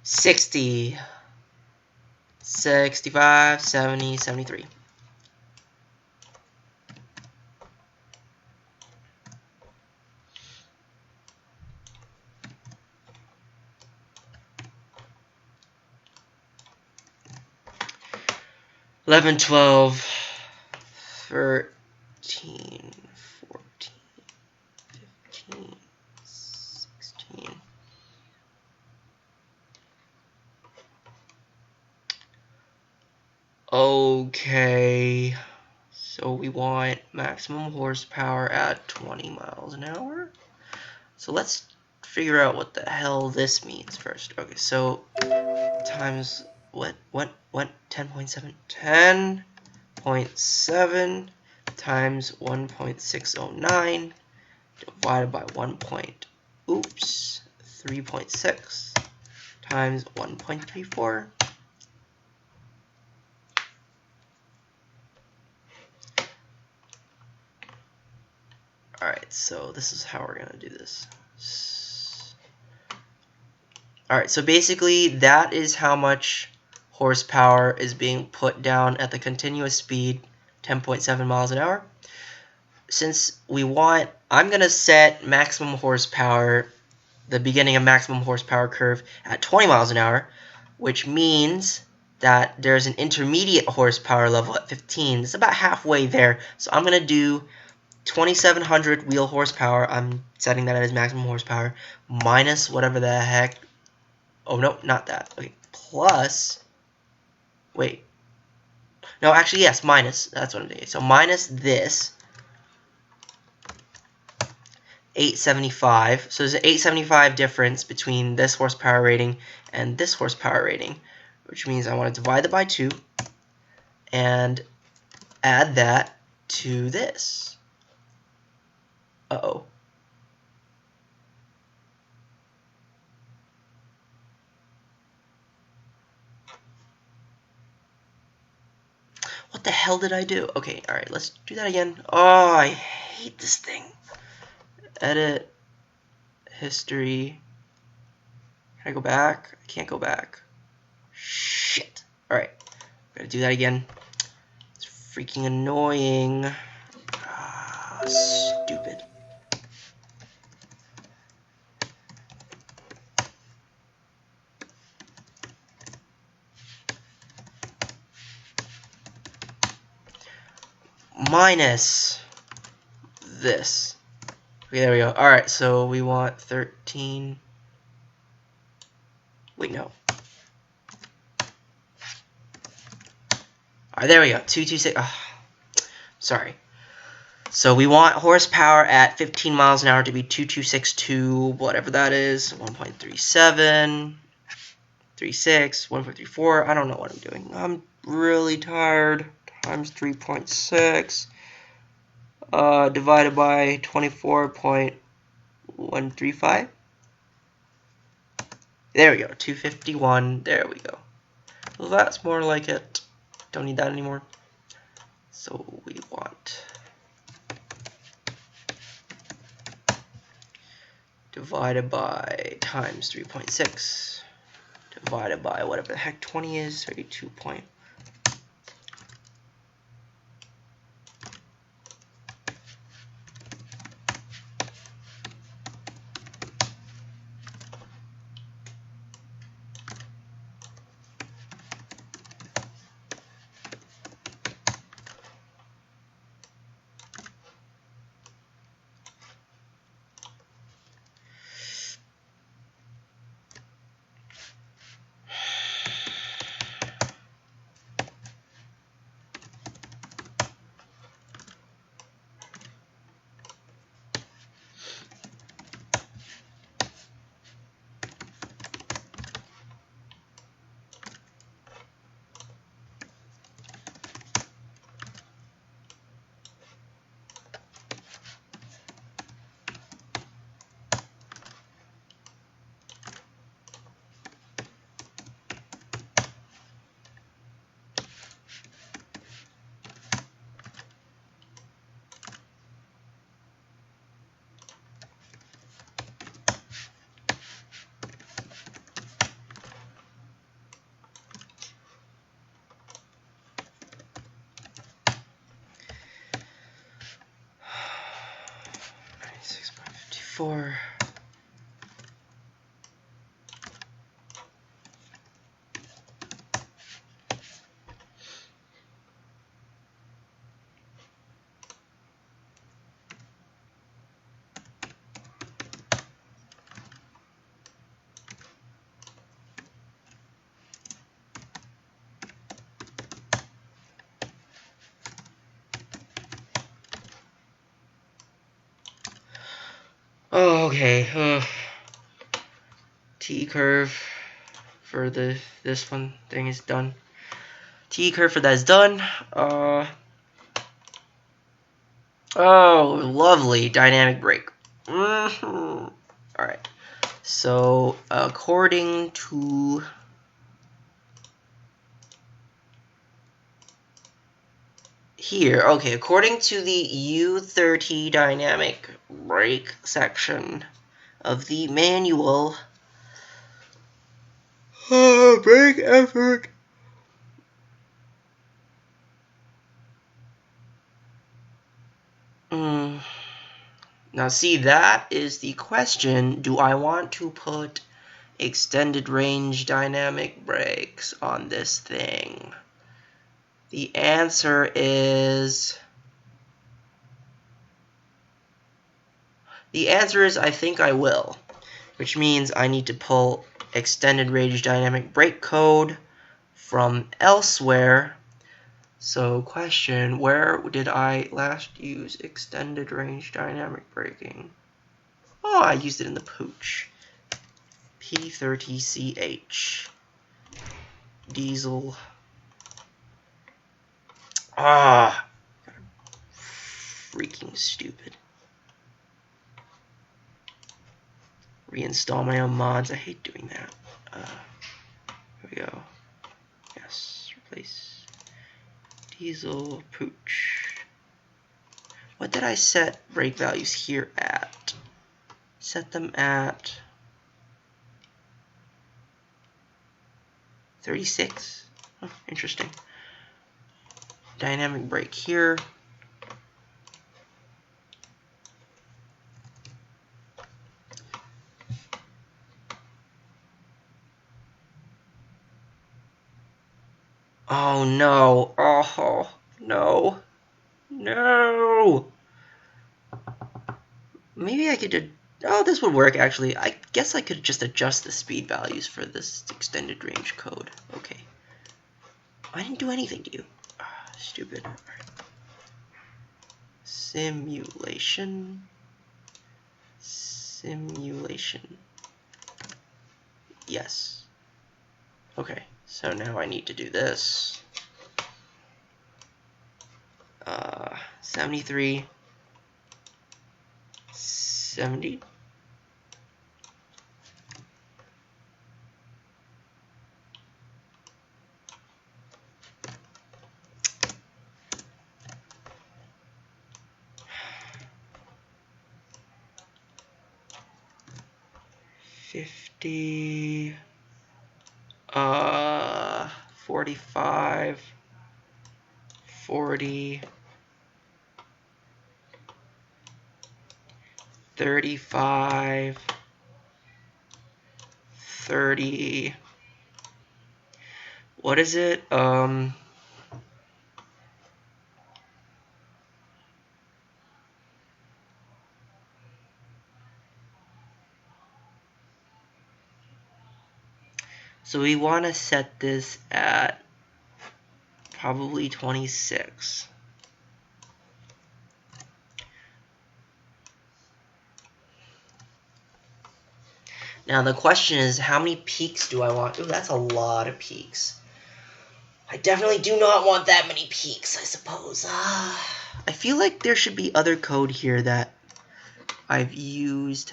60, 65, 70, 73. Eleven, 12, 13, 14, 15, 16. Okay, so we want maximum horsepower at 20 miles an hour. So let's figure out what the hell this means first. Okay, so times what 10.7 10.7 times 1.609 divided by 3.6 times 1.34. Alright, so this is how we're going to do this. Alright, so basically that is how much horsepower is being put down at the continuous speed, 10.7 miles an hour. Since we want, I'm going to set maximum horsepower, the beginning of maximum horsepower curve at 20 miles an hour, which means that there's an intermediate horsepower level at 15. It's about halfway there. So I'm going to do 2700 wheel horsepower. I'm setting that as maximum horsepower minus whatever the heck. Oh, no, not that. Okay, plus, wait. No, actually, yes, minus. That's what I'm doing. So minus this 875. So there's an 875 difference between this horsepower rating and this horsepower rating, which means I want to divide it by 2 and add that to this. Uh-oh. What the hell did I do? Okay, alright, let's do that again. Oh, I hate this thing. Edit. History. Can I go back? I can't go back. Shit. Alright, gotta do that again. It's freaking annoying. Ah, stupid. Minus this. Okay, there we go. Alright, so we want 13. Wait, no. Alright, there we go. 226. Oh, sorry. So we want horsepower at 15 miles an hour to be 2262, whatever that is. 1.37, 36, 1.34. I don't know what I'm doing. I'm really tired. Times 3.6. Divided by 24.135. There we go, 251. There we go. Well, that's more like it. Don't need that anymore. So we want divided by times 3.6 divided by whatever the heck 20 is, 32. for? Oh, okay. T curve for this one thing is done. T curve for that is done. Oh, lovely dynamic brake. All right. So according to here, okay, according to the U30 dynamic brake section of the manual, brake effort. Now see, that is the question. Do I want to put extended range dynamic brakes on this thing? The answer is I think I will, which means I need to pull extended range dynamic brake code from elsewhere. So question, where did I last use extended range dynamic braking? Oh, I used it in the pooch. P30CH. Diesel. Ah, freaking stupid. Reinstall my own mods. I hate doing that. Here we go. Yes, replace diesel pooch. What did I set brake values here at? Set them at 36. Oh, interesting. Dynamic brake here. Oh no. Oh no. No. Maybe I could just... Oh, this would work actually. I guess I could just adjust the speed values for this extended range code. Okay. I didn't do anything to you. Stupid. Right. Simulation. Simulation. Yes. Okay, so now I need to do this. 73. 70. $50, 45, 40, 35, 30. What is it? So we want to set this at probably 26. Now the question is, how many peaks do I want? Ooh, that's a lot of peaks. I definitely do not want that many peaks, I suppose. I feel like there should be other code here that I've used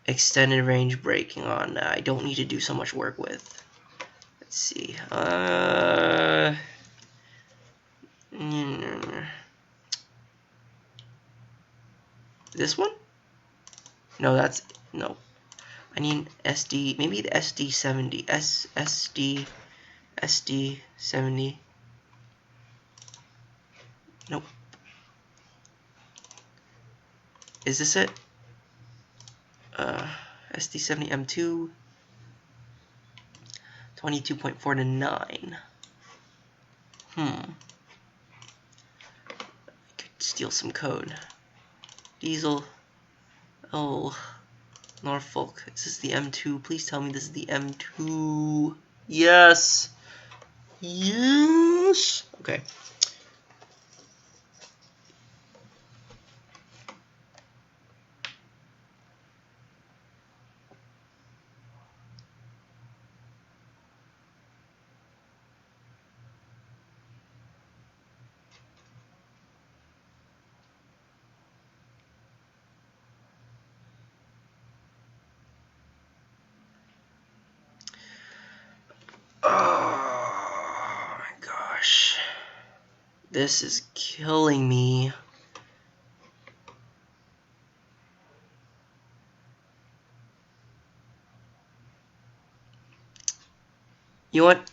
extended range braking on that I don't need to do so much work with. Let's see. This one? No, that's no. I need SD. Maybe the SD70. SD70. Nope. Is this it? SD70 M2 22.4 to 9. I could steal some code. Diesel. Oh, Norfolk. Is this the M2? Please tell me this is the M2. Yes. Yes. Okay. Oh my gosh. This is killing me. You know what?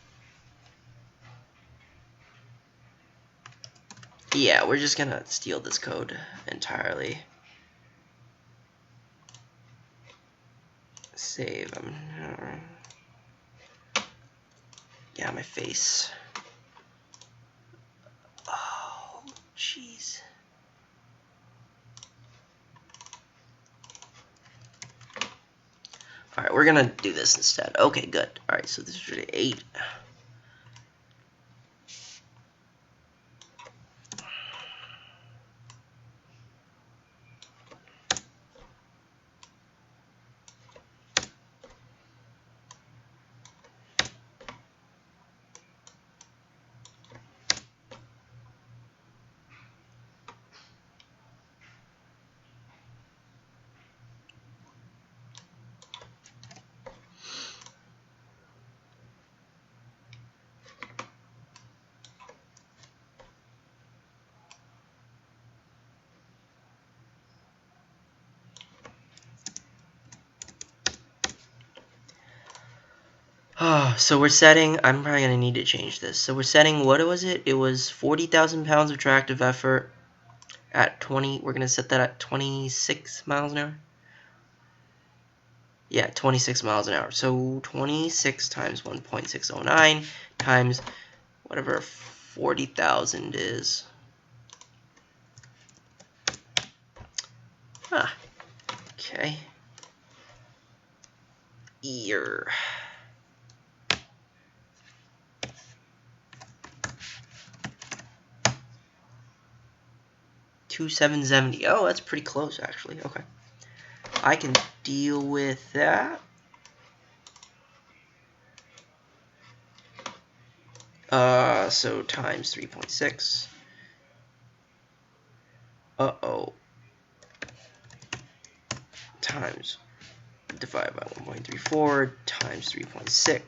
Yeah, we're just gonna steal this code entirely. Save. Yeah, my face. Oh, jeez. Alright, we're gonna do this instead. Okay, good. Alright, so this is really 8. So we're setting, I'm probably going to need to change this. So we're setting, what was it? It was 40,000 pounds of tractive effort at 20, we're going to set that at 26 miles an hour. Yeah, 26 miles an hour. So 26 times 1.609 times whatever 40,000 is. Okay. Ear. 2770. Oh, that's pretty close actually. Okay. I can deal with that. So times 3.6. Uh-oh. Times divided by 1.34 times 3.6.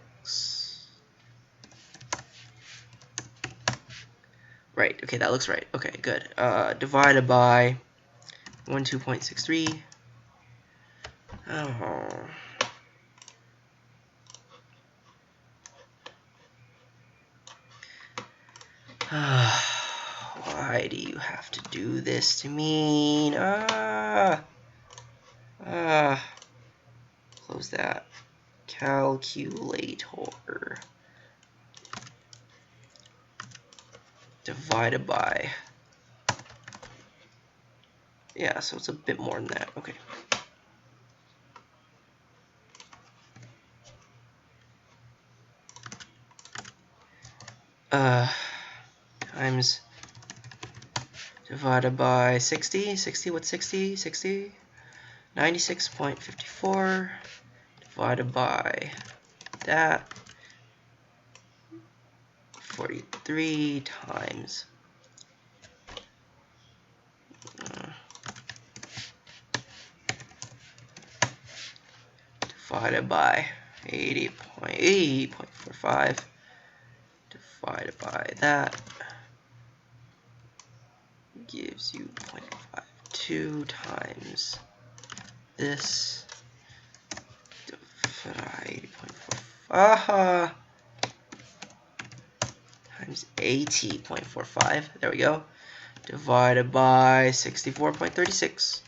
Right, okay, that looks right. Okay, good. Divided by 2.63. Oh. Why do you have to do this to me? Close that. Calculator. Divided by. Yeah, so it's a bit more than that. Okay. Times divided by 60. 60, what's 60? 60? 96.54 divided by that. 43 times divided by 80.45 divided by that gives you 0.52 times this divided 80.45 times 80.45. There we go. Divided by 64.36.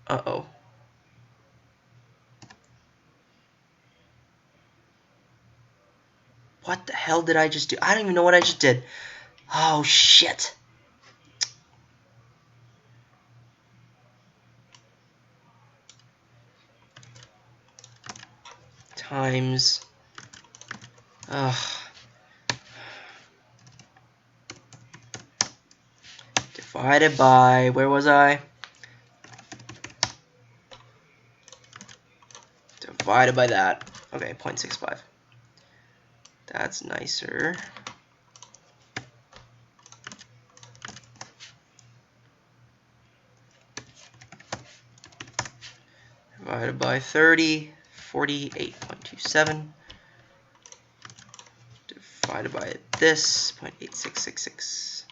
Uh-oh. What the hell did I just do? I don't even know what I just did. Oh, shit. Times. Ugh. Divided by, where was I? Divided by that. Okay, 0.65. That's nicer. Divided by 30, 48.27. Divided by this, 0.8666.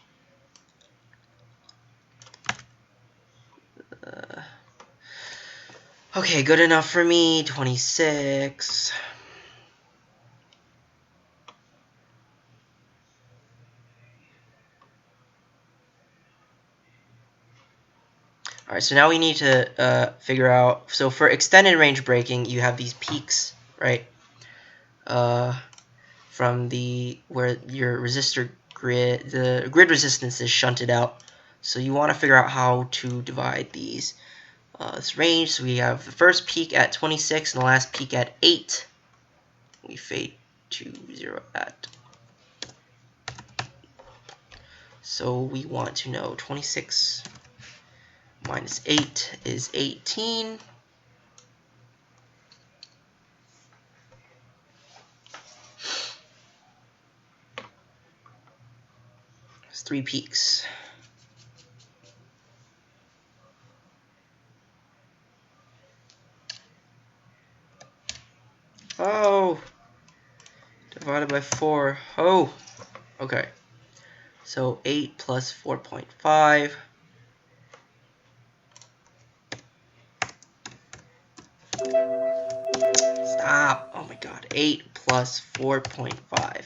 Okay, good enough for me. 26. Alright, so now we need to figure out, so for extended range braking, you have these peaks, right? From where your resistor grid, the grid resistance is shunted out. So you want to figure out how to divide these. This range, so we have the first peak at 26 and the last peak at 8. We fade to 0 at. So we want to know 26 minus 8 is 18. It's 3 peaks. Oh! Divided by 4. Oh! Okay. So 8 plus 4.5. Stop! Oh my god. 8 plus 4.5.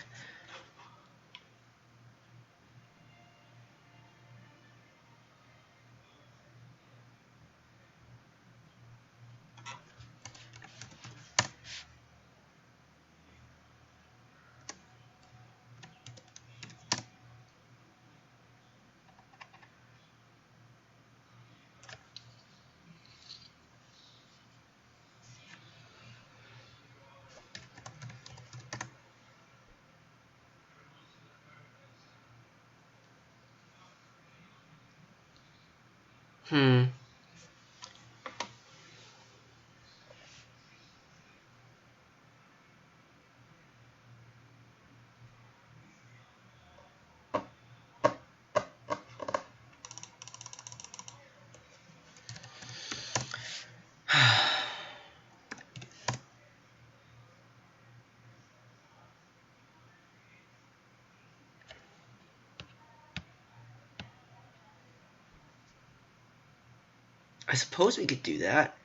I suppose we could do that.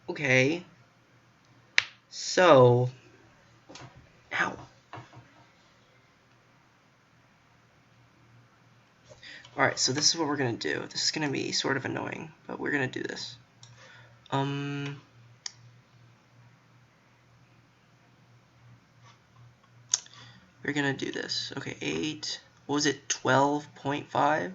Okay. So, ow. Alright, so this is what we're going to do. This is going to be sort of annoying, but we're going to do this. We're going to do this. Okay, 8, what was it, 12.5?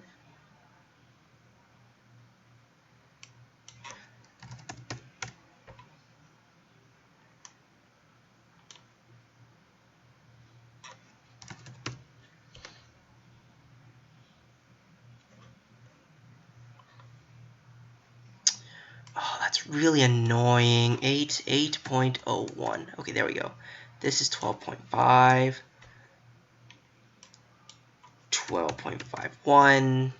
Oh, that's really annoying. 8.01. Okay, there we go. This is 12.5. 12.51.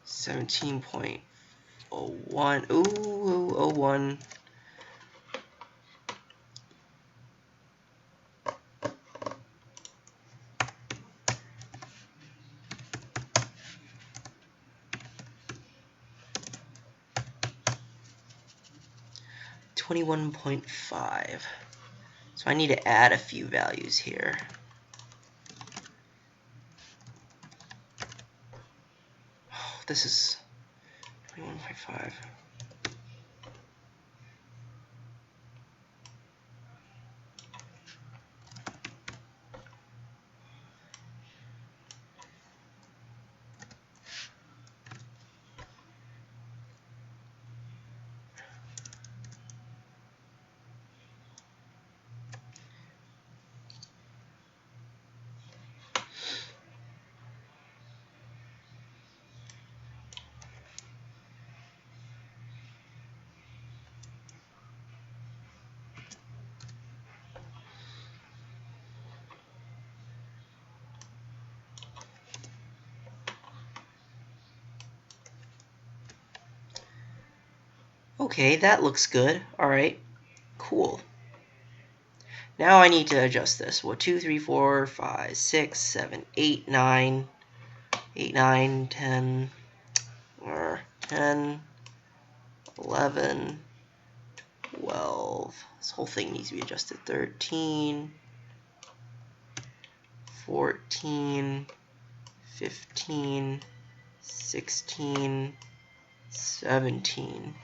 17.01. Ooh, 01. 21.5. So I need to add a few values here. This is 21.5. Okay, that looks good. Alright, cool. Now I need to adjust this. Well, 2, 3, 4, 5, 6, 7, 8, 9, 8, 9, 10, or 10, 11, 12. This whole thing needs to be adjusted. 13, 14, 15, 16, 17.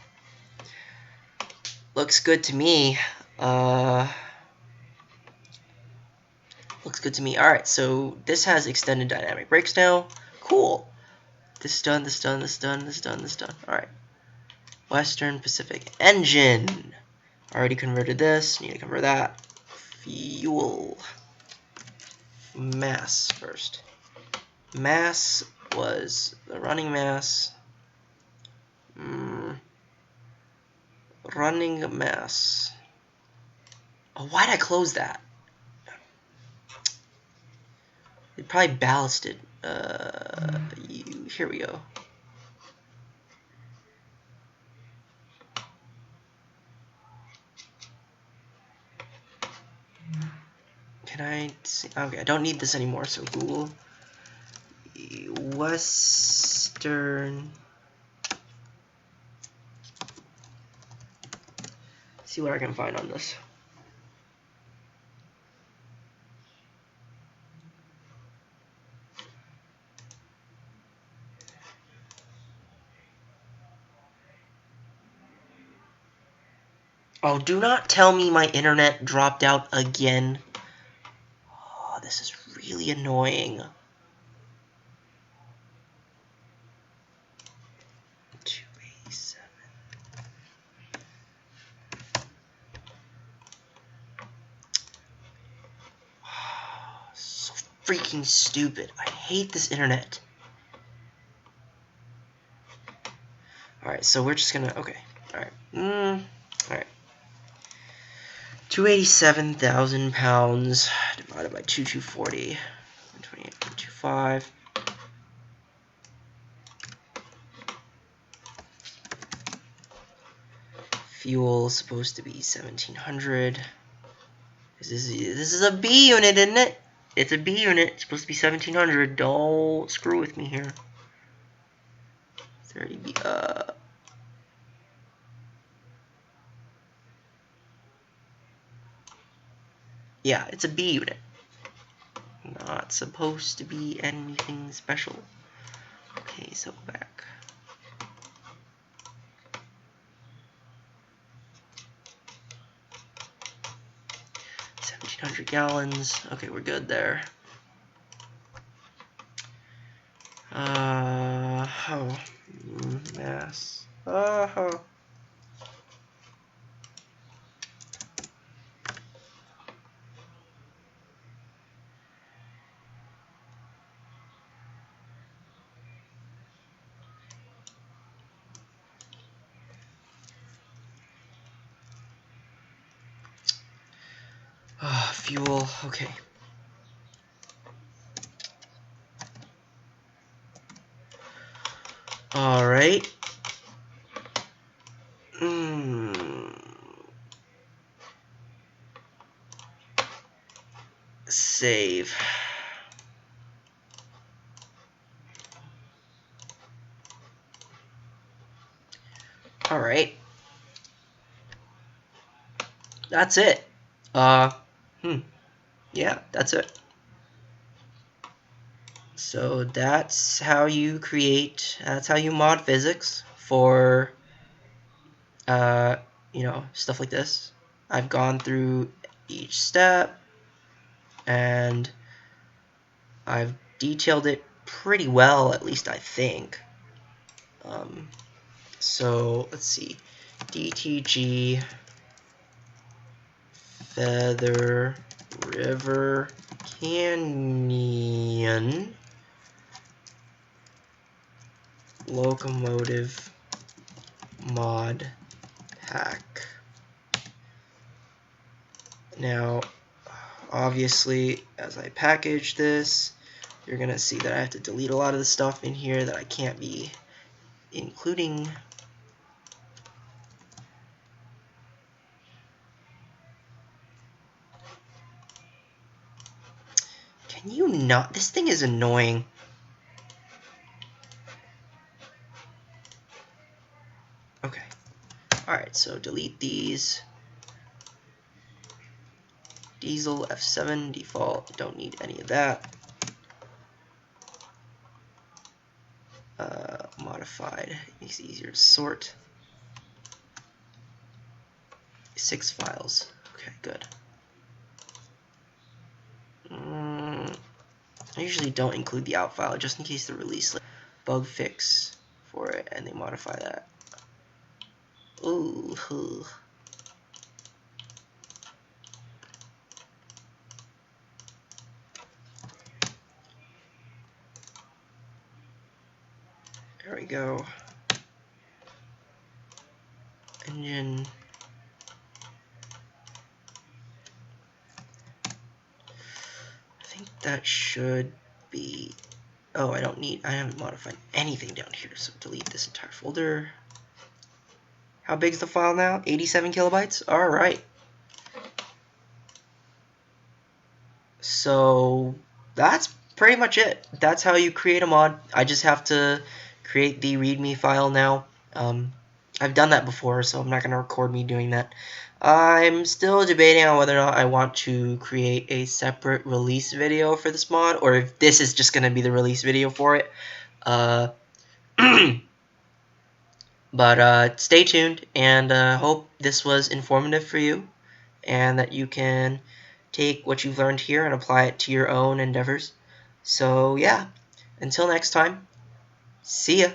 Looks good to me. Looks good to me. Alright, so this has extended dynamic brakes now. Cool. This is done, this is done, this is done, this is done, this is done. Alright. Western Pacific engine. Already converted this. Need to convert that. Fuel. Mass first. Mass was the running mass. Running mass. Oh, why'd I close that? It probably ballasted. Here we go. Can I see? Okay, I don't need this anymore, so Google Western. See what I can find on this. Oh, do not tell me my internet dropped out again. Oh, this is really annoying. 287. So freaking stupid. I hate this internet. Alright, so we're just gonna, okay. Alright. Alright. 287,000 pounds divided by 240. 128.25. Fuel supposed to be 1,700. This is a B unit, isn't it? It's a B unit. It's supposed to be 1,700. Don't screw with me here. 30B. Yeah, it's a B unit. Not supposed to be anything special. Okay, so back. 1,700 gallons. Okay, we're good there. Mass. Fuel. Okay. All right. Save. All right. That's it. Yeah, that's it. So that's how you mod physics for stuff like this. I've gone through each step and I've detailed it pretty well, at least I think. So let's see, DTG Feather River Canyon Locomotive mod pack. Now, obviously, as I package this, you're gonna see that I have to delete a lot of the stuff in here that I can't be including. Can you not? This thing is annoying. Okay. Alright, so delete these. Diesel F7 default, don't need any of that. Modified, makes it easier to sort. 6 files. Okay, good. I usually don't include the out file just in case the release bug fix for it and they modify that. Ooh. There we go. Engine. I think that should be. Oh, I haven't modified anything down here, so delete this entire folder. How big is the file now? 87 kilobytes? Alright. So that's pretty much it. That's how you create a mod. I just have to create the README file now. I've done that before, so I'm not going to record me doing that. I'm still debating on whether or not I want to create a separate release video for this mod, or if this is just going to be the release video for it. But stay tuned, and hope this was informative for you, and that you can take what you've learned here and apply it to your own endeavors. So yeah, until next time, see ya.